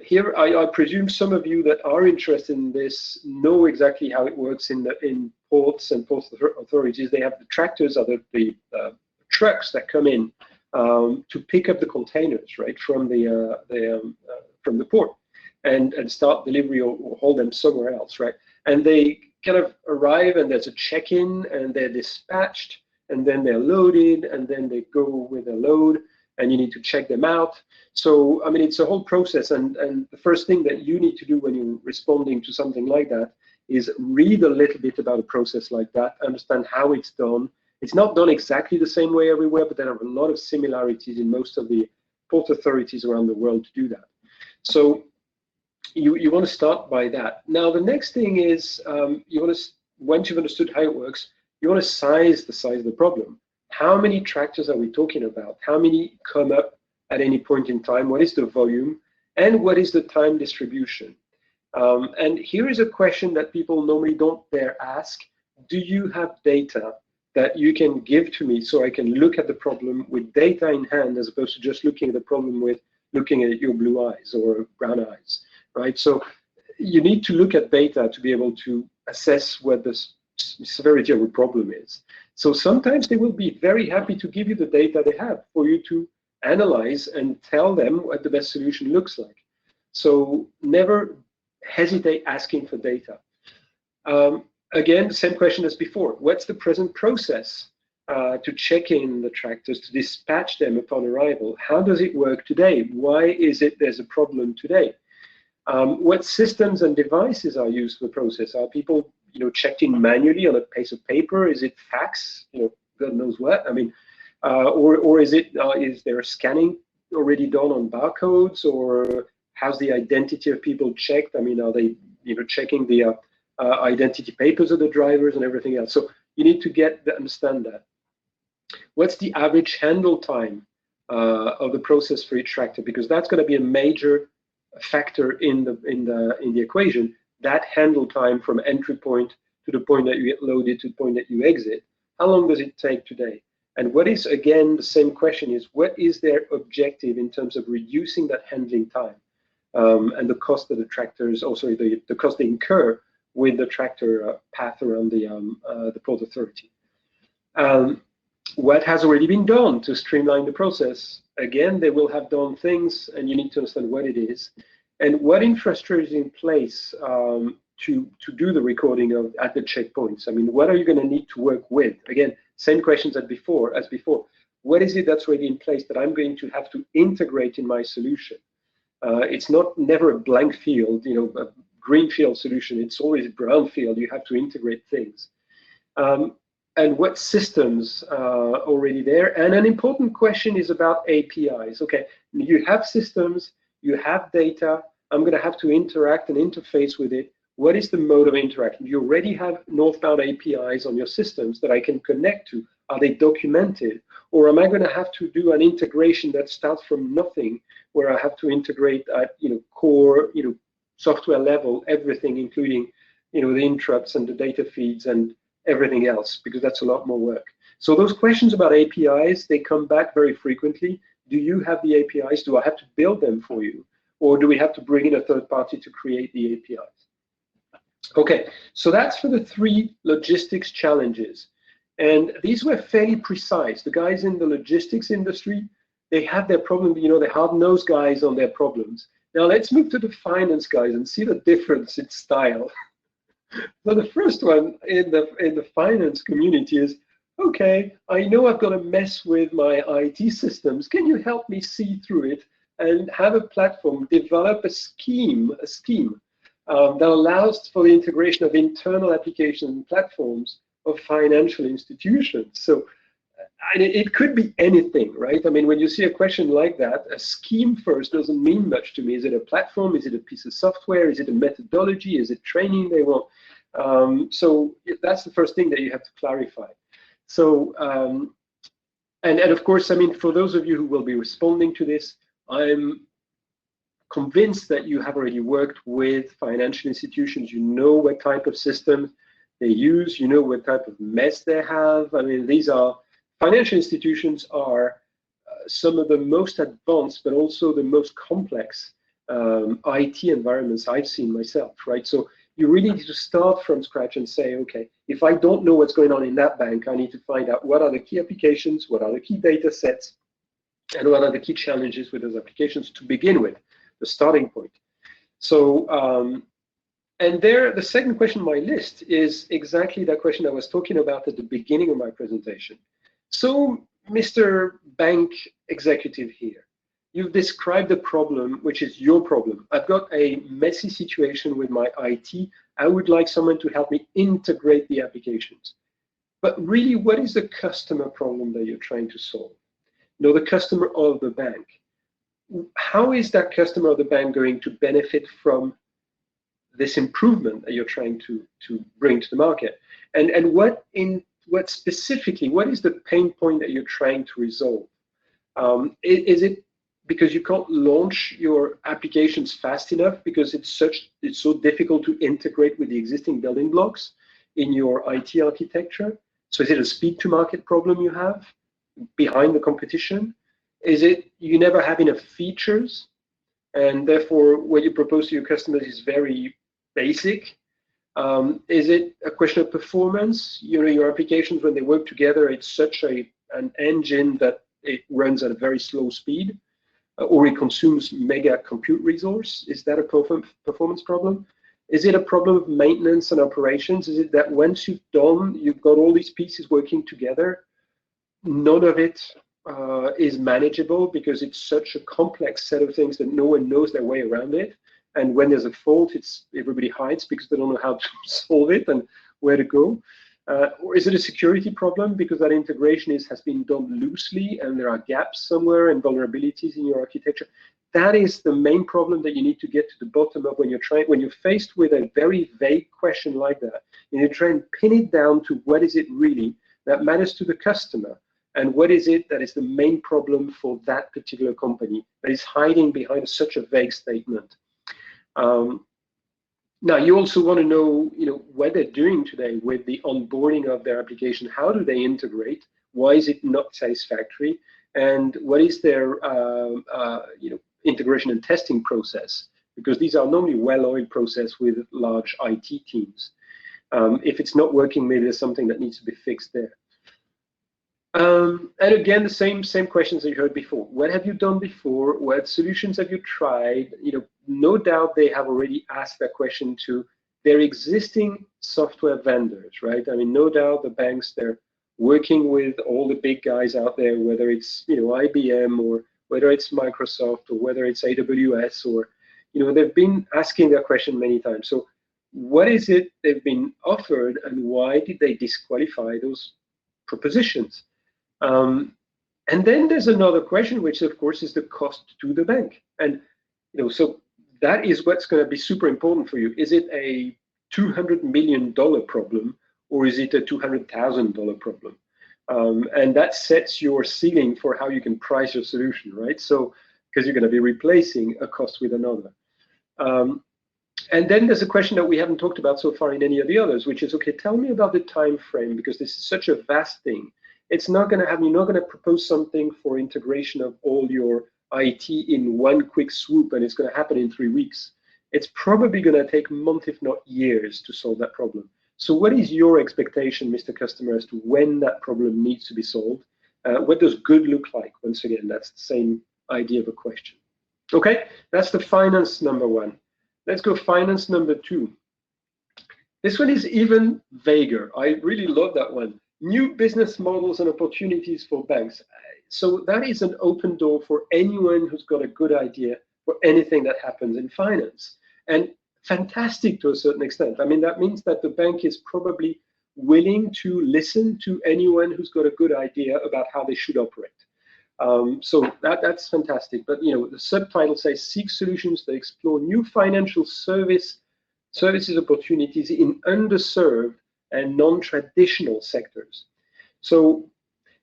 here I presume some of you that are interested in this know exactly how it works in ports and port authorities. They have the tractors, are the trucks that come in to pick up the containers, right, from the port and start delivery or hold them somewhere else, right? And they kind of arrive and there's a check-in and they're dispatched and then they're loaded and then they go with a load and you need to check them out. So, I mean, it's a whole process, and the first thing that you need to do when you're responding to something like that is read a little bit about a process like that, understand how it's done. It's not done exactly the same way everywhere, but there are a lot of similarities in most of the port authorities around the world to do that. So you want to start by that. Now, the next thing is once you've understood how it works, you want to size the size of the problem. How many tractors are we talking about? How many come up at any point in time? What is the volume? And what is the time distribution? And here is a question that people normally don't dare ask. Do you have data that you can give to me so I can look at the problem with data in hand as opposed to just looking at the problem with looking at your blue eyes or brown eyes, right? So you need to look at data to be able to assess what the severity of the problem is. So sometimes they will be very happy to give you the data they have for you to analyze and tell them what the best solution looks like. So never hesitate asking for data. Again, the same question as before. What's the present process to check in the tractors, to dispatch them upon arrival? How does it work today? Why is it there's a problem today? What systems and devices are used for the process? Are people checked in manually on a piece of paper? Is it fax? God knows what. I mean, or is there a scanning already done on barcodes, or how's the identity of people checked? I mean, are they checking the identity papers of the drivers and everything else? So you need to understand that. What's the average handle time of the process for each tractor? Because that's going to be a major factor in the equation. That handle time from entry point to the point that you get loaded to the point that you exit. How long does it take today? And what is, again, the same question is, what is their objective in terms of reducing that handling time and the cost that the tractors, also the cost they incur with the tractor path around the Port Authority. What has already been done to streamline the process? Again, they will have done things, and you need to understand what it is. And what infrastructure is in place to do the recording at the checkpoints? I mean, what are you going to need to work with? Again, same questions as before. What is it that's already in place that I'm going to have to integrate in my solution? It's never a blank field, a greenfield solution. It's always a brownfield. You have to integrate things. And what systems are already there? And an important question is about APIs. Okay, You have systems, you have data, I'm going to have to interact and interface with it. What is the mode of interaction? You already have northbound APIs on your systems that I can connect to. Are they documented? Or am I going to have to do an integration that starts from nothing, where I have to integrate at core software level everything, including the interrupts and the data feeds and everything else, because that's a lot more work. So those questions about APIs, they come back very frequently. Do you have the APIs? Do I have to build them for you? Or do we have to bring in a third party to create the APIs? Okay, so that's for the 3 logistics challenges. And these were fairly precise. The guys in the logistics industry, they have their problem, the hard-nosed guys on their problems. Now let's move to the finance guys and see the difference in style. So the first one in the finance community is, okay, I know I've got a mess with my IT systems. Can you help me see through it and have a platform, develop a scheme that allows for the integration of internal applications and platforms of financial institutions? So and it could be anything, right? I mean, when you see a question like that, a scheme first doesn't mean much to me. Is it a platform? Is it a piece of software? Is it a methodology? Is it training they want? So that's the first thing that you have to clarify. So, and of course, I mean, for those of you who will be responding to this, I'm convinced that you have already worked with financial institutions. You know what type of systems they use. You know what type of mess they have. I mean, financial institutions are some of the most advanced, but also the most complex IT environments I've seen myself, right? So you really need to start from scratch and say, okay, if I don't know what's going on in that bank, I need to find out what are the key applications, what are the key data sets, and what are the key challenges with those applications to begin with, the starting point. So, and there, the second question on my list is exactly that question I was talking about at the beginning of my presentation. So, Mr. Bank Executive here, you've described the problem, which is your problem. I've got a messy situation with my IT. I would like someone to help me integrate the applications. But really, what is the customer problem that you're trying to solve? The customer of the bank. How is that customer of the bank going to benefit from this improvement that you're trying to bring to the market? And what specifically, what is the pain point that you're trying to resolve? Is it because you can't launch your applications fast enough because it's so difficult to integrate with the existing building blocks in your IT architecture? So is it a speed to market problem you have behind the competition? Is it you never have enough features and therefore what you propose to your customers is very basic? Is it a question of performance? Your applications, when they work together, it's such an engine that it runs at a very slow speed, or it consumes mega compute resource. Is that a performance problem? Is it a problem of maintenance and operations? Is it that once you've got all these pieces working together, none of it is manageable because it's such a complex set of things that no one knows their way around it? And when there's a fault, everybody hides because they don't know how to solve it and where to go. Or is it a security problem because that integration has been done loosely and there are gaps somewhere and vulnerabilities in your architecture? That is the main problem that you need to get to the bottom of when you're faced with a very vague question like that. And you try and pin it down to what is it really that matters to the customer, and what is it that is the main problem for that particular company that is hiding behind such a vague statement. Now, you also want to know, what they're doing today with the onboarding of their application. How do they integrate? Why is it not satisfactory? And what is their, integration and testing process? Because these are normally well-oiled process with large IT teams. If it's not working, maybe there's something that needs to be fixed there. And again, the same questions that you heard before. What have you done before? What solutions have you tried? No doubt they have already asked that question to their existing software vendors, right? I mean, no doubt the banks, they're working with all the big guys out there, whether it's IBM or whether it's Microsoft or whether it's AWS, or they've been asking that question many times. So what is it they've been offered, and why did they disqualify those propositions? And then there's another question, which of course is the cost to the bank. And so that is what's going to be super important for you. Is it a $200 million problem, or is it a $200,000 problem? And that sets your ceiling for how you can price your solution, right? So, because you're going to be replacing a cost with another. And then there's a question that we haven't talked about so far in any of the others, which is, okay, tell me about the time frame, because this is such a vast thing. It's not going to have, you're not going to propose something for integration of all your IT in one quick swoop, and it's going to happen in 3 weeks. It's probably going to take months, if not years, to solve that problem. So what is your expectation, Mr. Customer, as to when that problem needs to be solved? What does good look like? Once again, that's the same idea of a question. Okay, that's the finance number one. Let's go finance number two. This one is even vaguer. I really love that one. New business models and opportunities for banks. So that is an open door for anyone who's got a good idea for anything that happens in finance. And fantastic to a certain extent. I mean, that means that the bank is probably willing to listen to anyone who's got a good idea about how they should operate. So that's fantastic. But the subtitle says seek solutions that explore new financial services opportunities in underserved and non-traditional sectors. So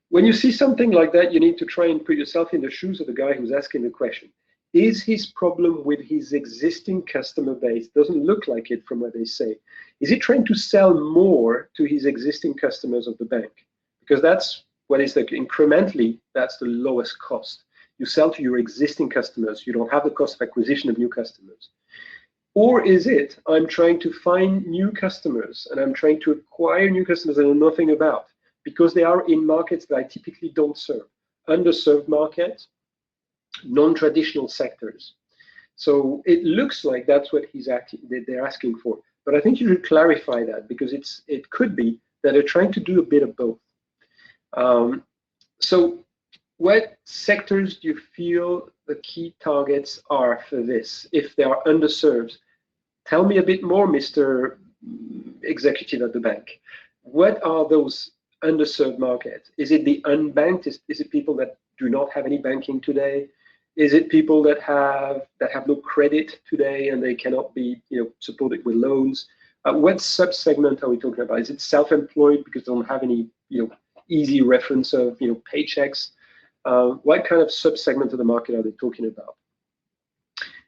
when you see something like that, you need to try and put yourself in the shoes of the guy who's asking the question. Is his problem with his existing customer base? Doesn't look like it from what they say. Is he trying to sell more to his existing customers of the bank? Because that's what is like incrementally, that's the lowest cost. You sell to your existing customers. You don't have the cost of acquisition of new customers. Or is it, I'm trying to find new customers and I'm trying to acquire new customers I know nothing about because they are in markets that I typically don't serve, underserved markets, non-traditional sectors. So it looks like that's what they're asking for. But I think you should clarify that because it could be that they're trying to do a bit of both. So what sectors do you feel the key targets are for this if they are underserved? Tell me a bit more, Mr. Executive at the bank. What are those underserved markets? Is it the unbanked? Is it people that do not have any banking today? Is it people that have no credit today and they cannot be supported with loans? What subsegment are we talking about? Is it self-employed because they don't have any easy reference of paychecks? What kind of subsegment of the market are they talking about?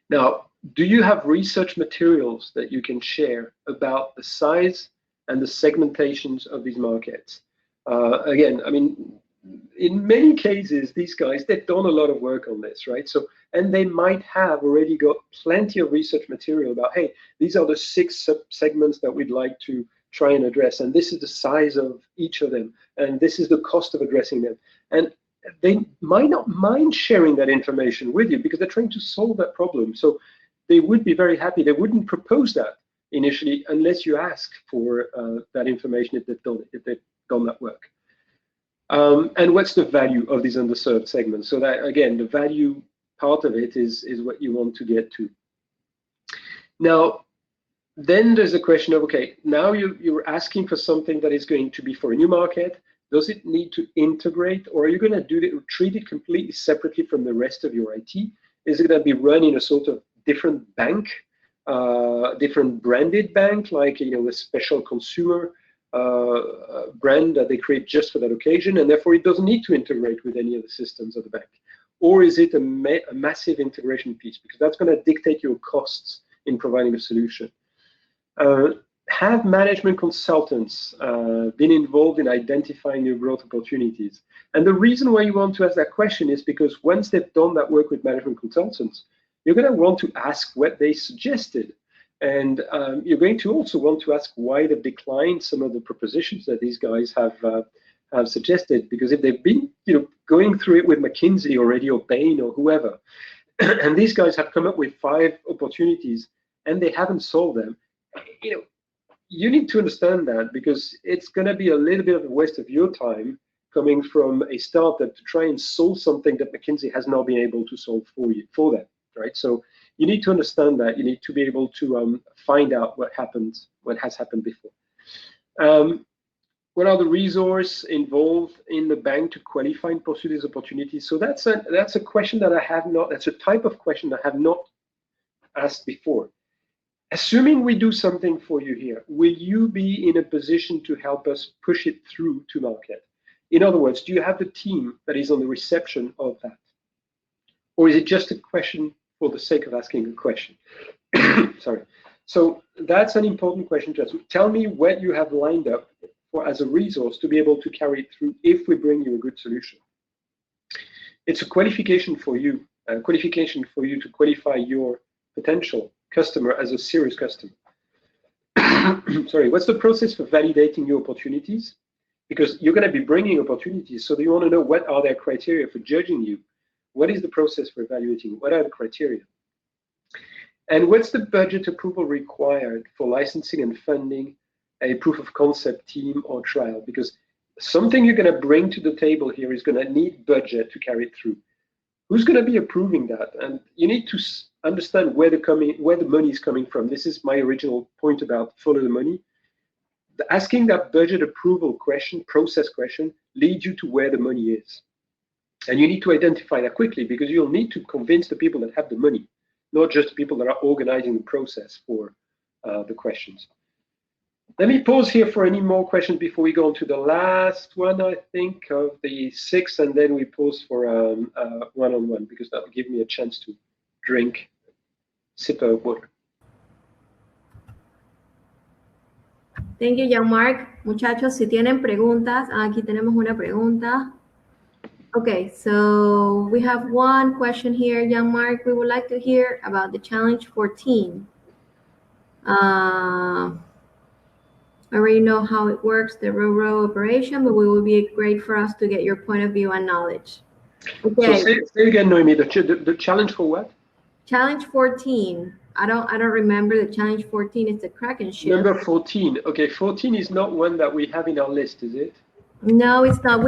Now, do you have research materials that you can share about the size and the segmentations of these markets? Again, I mean, in many cases, these guys, they've done a lot of work on this, right? So, and they might have already got plenty of research material about, hey, these are the 6 subsegments that we'd like to try and address, and this is the size of each of them, and this is the cost of addressing them. And they might not mind sharing that information with you because they're trying to solve that problem. So they would be very happy. They wouldn't propose that initially unless you ask for that information if they've done that work. And what's the value of these underserved segments? So that, again, the value part of it is what you want to get to. Now, then there's a question of, okay, now you're asking for something that is going to be for a new market. Does it need to integrate, or are you going to treat it completely separately from the rest of your IT? Is it going to be run in a sort of different bank, different branded bank, like a special consumer brand that they create just for that occasion, and therefore it doesn't need to integrate with any of the systems of the bank? Or is it a massive integration piece? Because that's going to dictate your costs in providing a solution. Have management consultants been involved in identifying new growth opportunities? And the reason why you want to ask that question is because once they've done that work with management consultants, you're going to want to ask what they suggested. And you're going to also want to ask why they've declined some of the propositions that these guys have suggested. Because if they've been going through it with McKinsey already, or Bain, or whoever, and these guys have come up with 5 opportunities and they haven't solved them, you need to understand that, because it's going to be a little bit of a waste of your time coming from a startup to try and solve something that McKinsey has not been able to solve for them, right? So you need to understand that. You need to be able to find out what has happened before. what are the resources involved in the bank to qualify and pursue these opportunities? So that's a question that I have not, that's a type of question I have not asked before. Assuming we do something for you here, will you be in a position to help us push it through to market? In other words, do you have the team that is on the reception of that? Or is it just a question for the sake of asking a question? Sorry. So that's an important question to ask. Tell me what you have lined up for as a resource to be able to carry it through if we bring you a good solution. It's a qualification for you to qualify your potential customer as a serious customer. Sorry, what's the process for validating your opportunities? Because you're going to be bringing opportunities, so you want to know what are their criteria for judging you. What is the process for evaluating? What are the criteria? And what's the budget approval required for licensing and funding a proof of concept team or trial? Because something you're going to bring to the table here is going to need budget to carry it through. Who's going to be approving that? And you need to understand where the money is coming from. This is my original point about follow the money. Asking that budget approval question, process question, leads you to where the money is. And you need to identify that quickly, because you'll need to convince the people that have the money, not just the people that are organizing the process for the questions. Let me pause here for any more questions before we go on to the last one, I think, of the 6, and then we pause for one-on-one, because that will give me a chance to drink, sip of water. Thank you, Jean Marc. Muchachos, si tienen preguntas, aquí tenemos una pregunta. Okay, so we have one question here, Jean Marc. We would like to hear about the challenge 14. I already know how it works, the row operation, but it will be great for us to get your point of view and knowledge. Okay. So say again, Noemi, the challenge for what? Challenge 14. I don't remember the challenge 14. It's a Kraken ship. Number 14. Okay, 14 is not one that we have in our list, is it? No, it's not.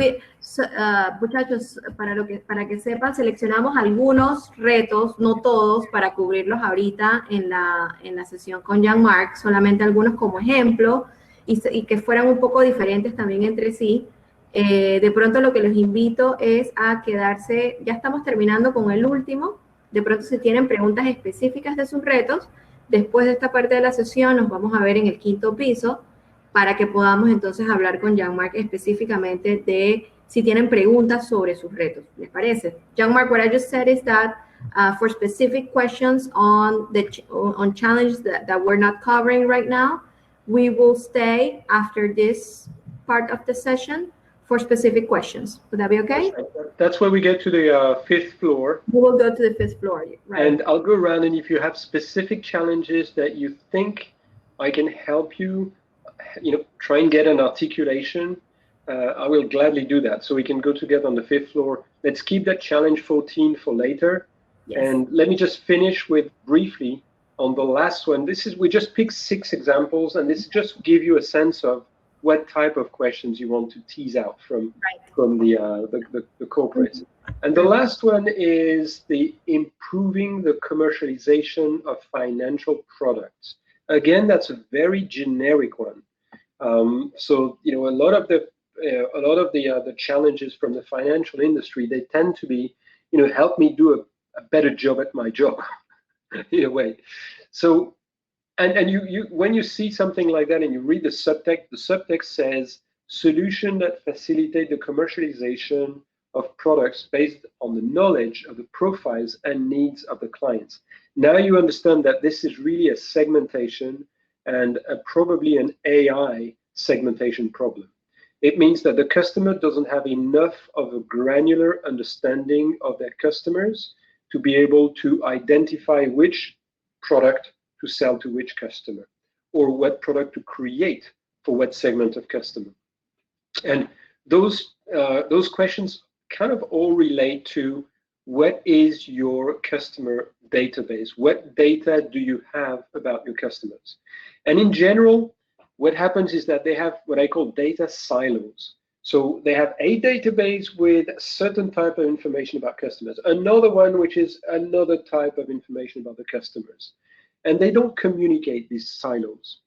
Muchachos, para que sepan, seleccionamos algunos retos, no todos, para cubrirlos ahorita en la sesión con Jean Marc, solamente algunos como ejemplo, y que fueran un poco diferentes también entre sí. De pronto lo que los invito es a quedarse, ya estamos terminando con el último. De pronto, si tienen preguntas específicas de sus retos, después de esta parte de la sesión nos vamos a ver en el 5º piso para que podamos entonces hablar con Jean Marc específicamente de si tienen preguntas sobre sus retos. ¿Les parece? Jean Marc, what I just said is that for specific questions on challenges that we're not covering right now, we will stay after this part of the session for specific questions. Would that be okay? That's where we get to the 5th floor. We will go to the 5th floor, right? And I'll go around, and if you have specific challenges that you think I can help you, try and get an articulation, I will gladly do that. So we can go together on the 5th floor. Let's keep that challenge 14 for later. Yes. And let me just finish with briefly on the last one. We just picked 6 examples, and this just give you a sense of what type of questions you want to tease out from the corporates. And the last one is the improving the commercialization of financial products. Again, that's a very generic one. So a lot of the challenges from the financial industry, they tend to be, help me do a better job at my job, in a way. So. And you when you see something like that and you read the subtext says solution that facilitate the commercialization of products based on the knowledge of the profiles and needs of the clients. Now you understand that this is really a segmentation and probably an AI segmentation problem. It means that the customer doesn't have enough of a granular understanding of their customers to be able to identify which product to sell to which customer, or what product to create for what segment of customer. And those questions kind of all relate to what is your customer database? What data do you have about your customers? And in general, what happens is that they have what I call data silos. So they have a database with a certain type of information about customers, another one which is another type of information about the customers. And they don't communicate these silos.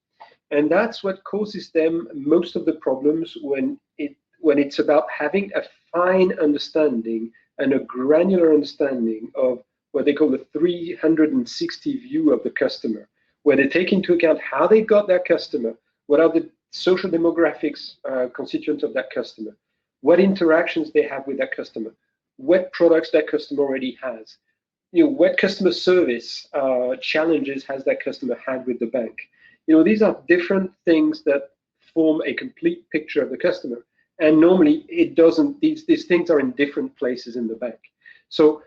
And that's what causes them most of the problems when it's about having a fine understanding and a granular understanding of what they call the 360 view of the customer, where they take into account how they got that customer, what are the social demographics constituents of that customer, what interactions they have with that customer, what products that customer already has, what customer service challenges has that customer had with the bank. These are different things that form a complete picture of the customer. And normally it doesn't, these things are in different places in the bank. So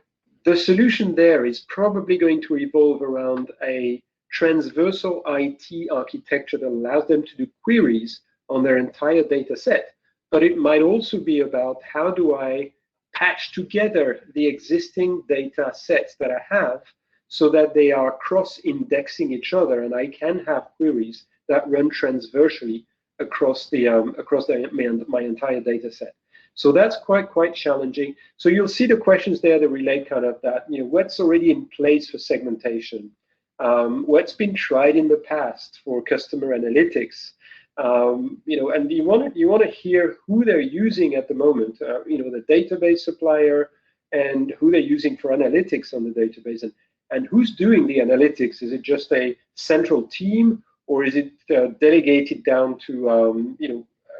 the solution there is probably going to evolve around a transversal IT architecture that allows them to do queries on their entire data set. But it might also be about how do I patch together the existing data sets that I have so that they are cross-indexing each other, and I can have queries that run transversally across my entire data set. So that's quite challenging. So you'll see the questions there that relate kind of that, what's already in place for segmentation, what's been tried in the past for customer analytics, and you want to hear who they're using at the moment, the database supplier, and who they're using for analytics on the database, and who's doing the analytics. Is it just a central team, or is it delegated down to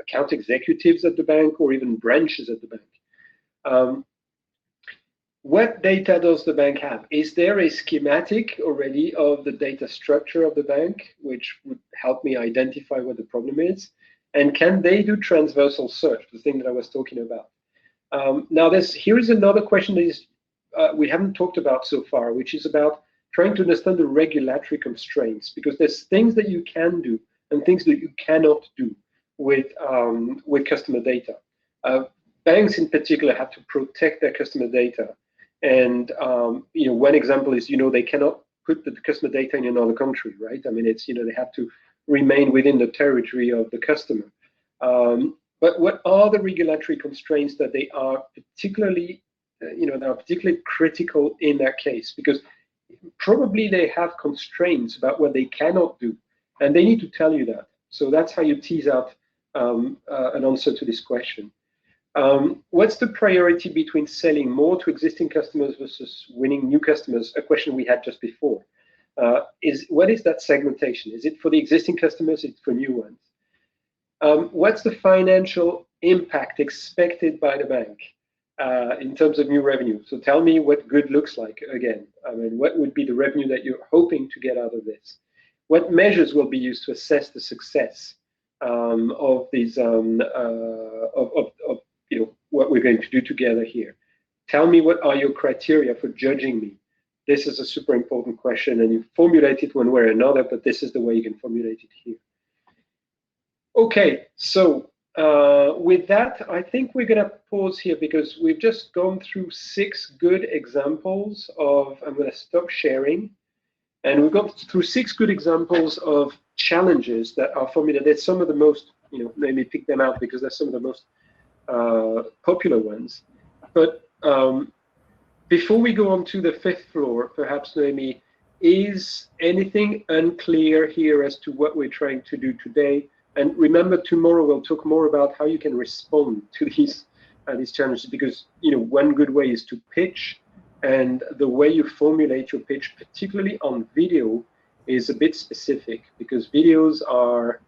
account executives at the bank, or even branches at the bank? What data does the bank have? Is there a schematic already of the data structure of the bank, which would help me identify what the problem is? And can they do transversal search, the thing that I was talking about? Now, here is another question that we haven't talked about so far, which is about trying to understand the regulatory constraints, because there's things that you can do and things that you cannot do with customer data. Banks in particular have to protect their customer data. And one example is they cannot put the customer data in another country, right? I mean, it's they have to remain within the territory of the customer. But what are the regulatory constraints that they are particularly critical in that case? Because probably they have constraints about what they cannot do, and they need to tell you that. So that's how you tease out an answer to this question. What's the priority between selling more to existing customers versus winning new customers? A question we had just before. What is that segmentation? Is it for the existing customers? Is it for new ones? What's the financial impact expected by the bank in terms of new revenue? So tell me what good looks like again. I mean, what would be the revenue that you're hoping to get out of this? What measures will be used to assess the success of these what we're going to do together here? Tell me what are your criteria for judging me? This is a super important question, and you formulate it one way or another, but this is the way you can formulate it here. Okay, so with that, I think we're going to pause here because we've just gone through 6 good examples of, I'm going to stop sharing, and we've gone through 6 good examples of challenges that are formulated. There's some of the most, let me pick them out because they're some of the most popular ones. But before we go on to the 5th floor, perhaps, Noemi, is anything unclear here as to what we're trying to do today? And remember, tomorrow we'll talk more about how you can respond to these challenges, because one good way is to pitch, and the way you formulate your pitch, particularly on video, is a bit specific, because videos are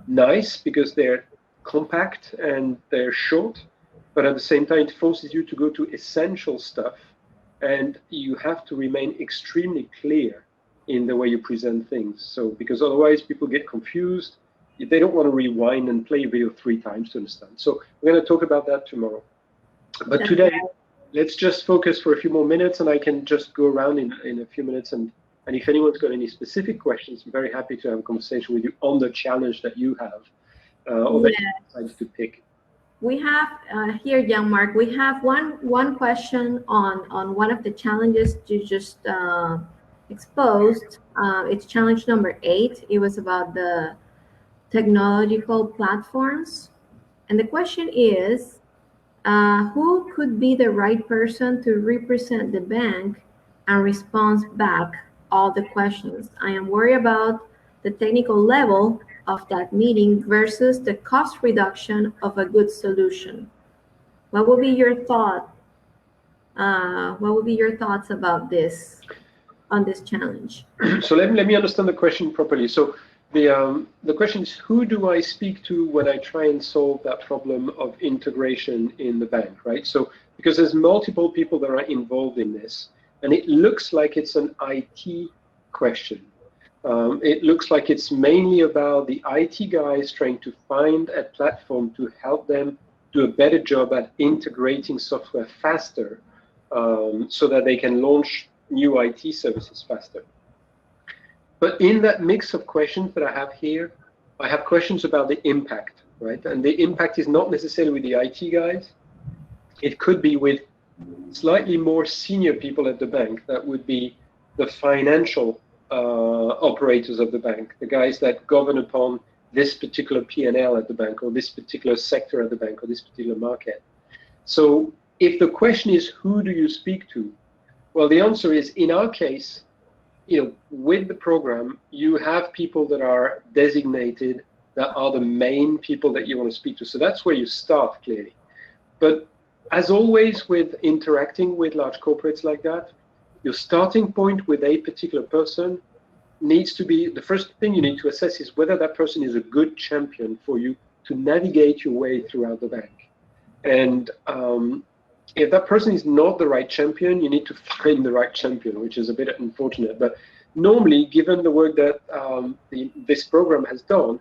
nice because they're compact and they're short, but at the same time it forces you to go to essential stuff, and you have to remain extremely clear in the way you present things. So because otherwise people get confused, they don't want to rewind and play a video 3 times to understand. So we're going to talk about that tomorrow. But today, let's just focus for a few more minutes, and I can just go around in a few minutes, and if anyone's got any specific questions, I'm very happy to have a conversation with you on the challenge that you have. Or that you decided to pick. We have here, Jean Marc, we have one question on one of the challenges you just exposed. It's challenge number 8. It was about the technological platforms. And the question is, who could be the right person to represent the bank and respond back all the questions? I am worried about the technical level of that meeting versus the cost reduction of a good solution. What would be your thought? What would be your thoughts about this, on this challenge? So let me understand the question properly. So the question is, who do I speak to when I try and solve that problem of integration in the bank, right? So because there's multiple people that are involved in this, and it looks like it's an IT question. It looks like it's mainly about the IT guys trying to find a platform to help them do a better job at integrating software faster, so that they can launch new IT services faster. But in that mix of questions that I have here, I have questions about the impact, right? And the impact is not necessarily with the IT guys. It could be with slightly more senior people at the bank. That would be the financial operators of the bank, the guys that govern upon this particular P&L at the bank, or this particular sector at the bank, or this particular market. So if the question is, who do you speak to? Well, the answer is, in our case, with the program, you have people that are designated, that are the main people that you want to speak to. So that's where you start, clearly. But as always with interacting with large corporates like that, your starting point with a particular person needs to be, the first thing you need to assess is whether that person is a good champion for you to navigate your way throughout the bank. And if that person is not the right champion, you need to find the right champion, which is a bit unfortunate. But normally, given the work that this program has done,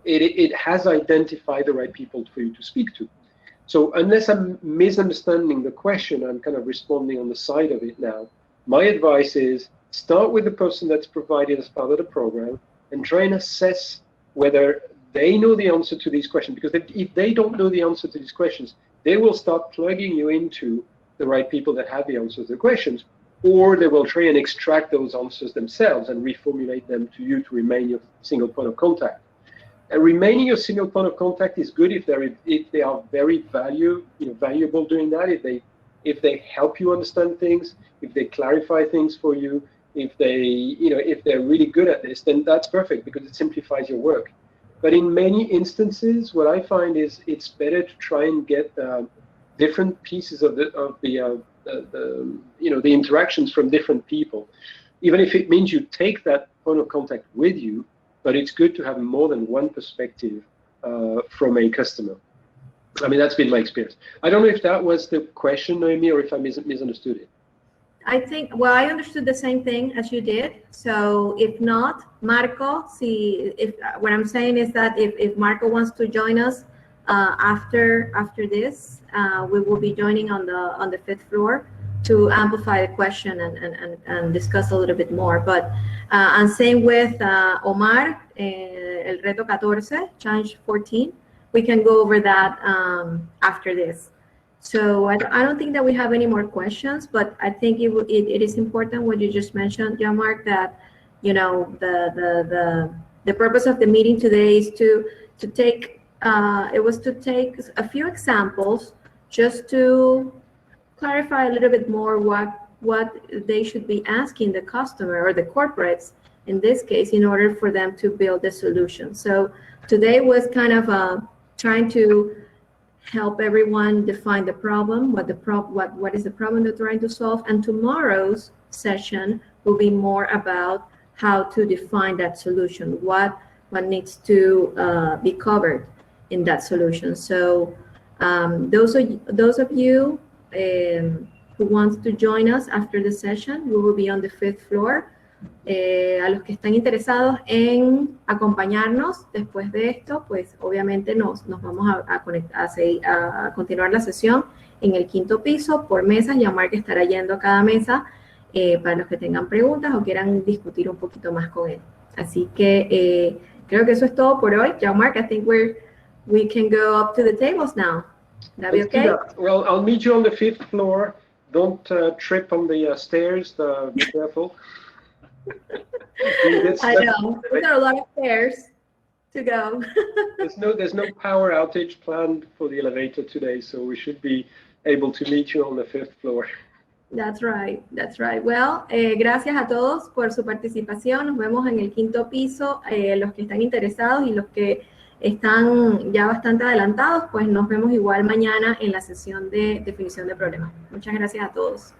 it has identified the right people for you to speak to. So unless I'm misunderstanding the question, I'm kind of responding on the side of it now. My advice is start with the person that's provided as part of the program and try and assess whether they know the answer to these questions. Because if they don't know the answer to these questions, they will start plugging you into the right people that have the answers to the questions, or they will try and extract those answers themselves and reformulate them to you to remain your single point of contact. And remaining your single point of contact is good if they are very valuable doing that, if they help you understand things, if they clarify things for you, if they're really good at this, then that's perfect because it simplifies your work. But in many instances, what I find is it's better to try and get different pieces of the interactions from different people, even if it means you take that point of contact with you. But it's good to have more than one perspective from a customer. I mean, that's been my experience. I don't know if that was the question, Noemi, or if I misunderstood it. I think, well, I understood the same thing as you did. So if not, Marco, what I'm saying is that if Marco wants to join us after this, we will be joining on the 5th floor to amplify the question and discuss a little bit more. But and same with Omar, El Reto 14, Challenge 14. We can go over that after this. So I don't think that we have any more questions, but I think it is important what you just mentioned, Jean Marc, that the purpose of the meeting today is to take a few examples just to clarify a little bit more what they should be asking the customer or the corporates in this case in order for them to build the solution. So today was kind of trying to help everyone define the problem, what is the problem they're trying to solve, and tomorrow's session will be more about how to define that solution, what needs to be covered in that solution. So those of you who want to join us after the session, we will be on the 5th floor. A los que están interesados en acompañarnos después de esto, pues obviamente nos vamos a continuar la sesión en el 5º piso por mesas. Jean Marc estará yendo a cada mesa para los que tengan preguntas o quieran discutir un poquito más con él. Así que creo que eso es todo por hoy. Jean Marc, I think we can go up to the tables now. That be okay? Well, I'll meet you on the 5th floor. Don't trip on the stairs. Be careful. I know. We've got a lot of stairs to go. There's no power outage planned for the elevator today, so we should be able to meet you on the 5th floor. That's right, that's right. Well, gracias a todos por su participación. Nos vemos en el quinto piso. Los que están interesados y los que están ya bastante adelantados, pues nos vemos igual mañana en la sesión de definición de problemas. Muchas gracias a todos.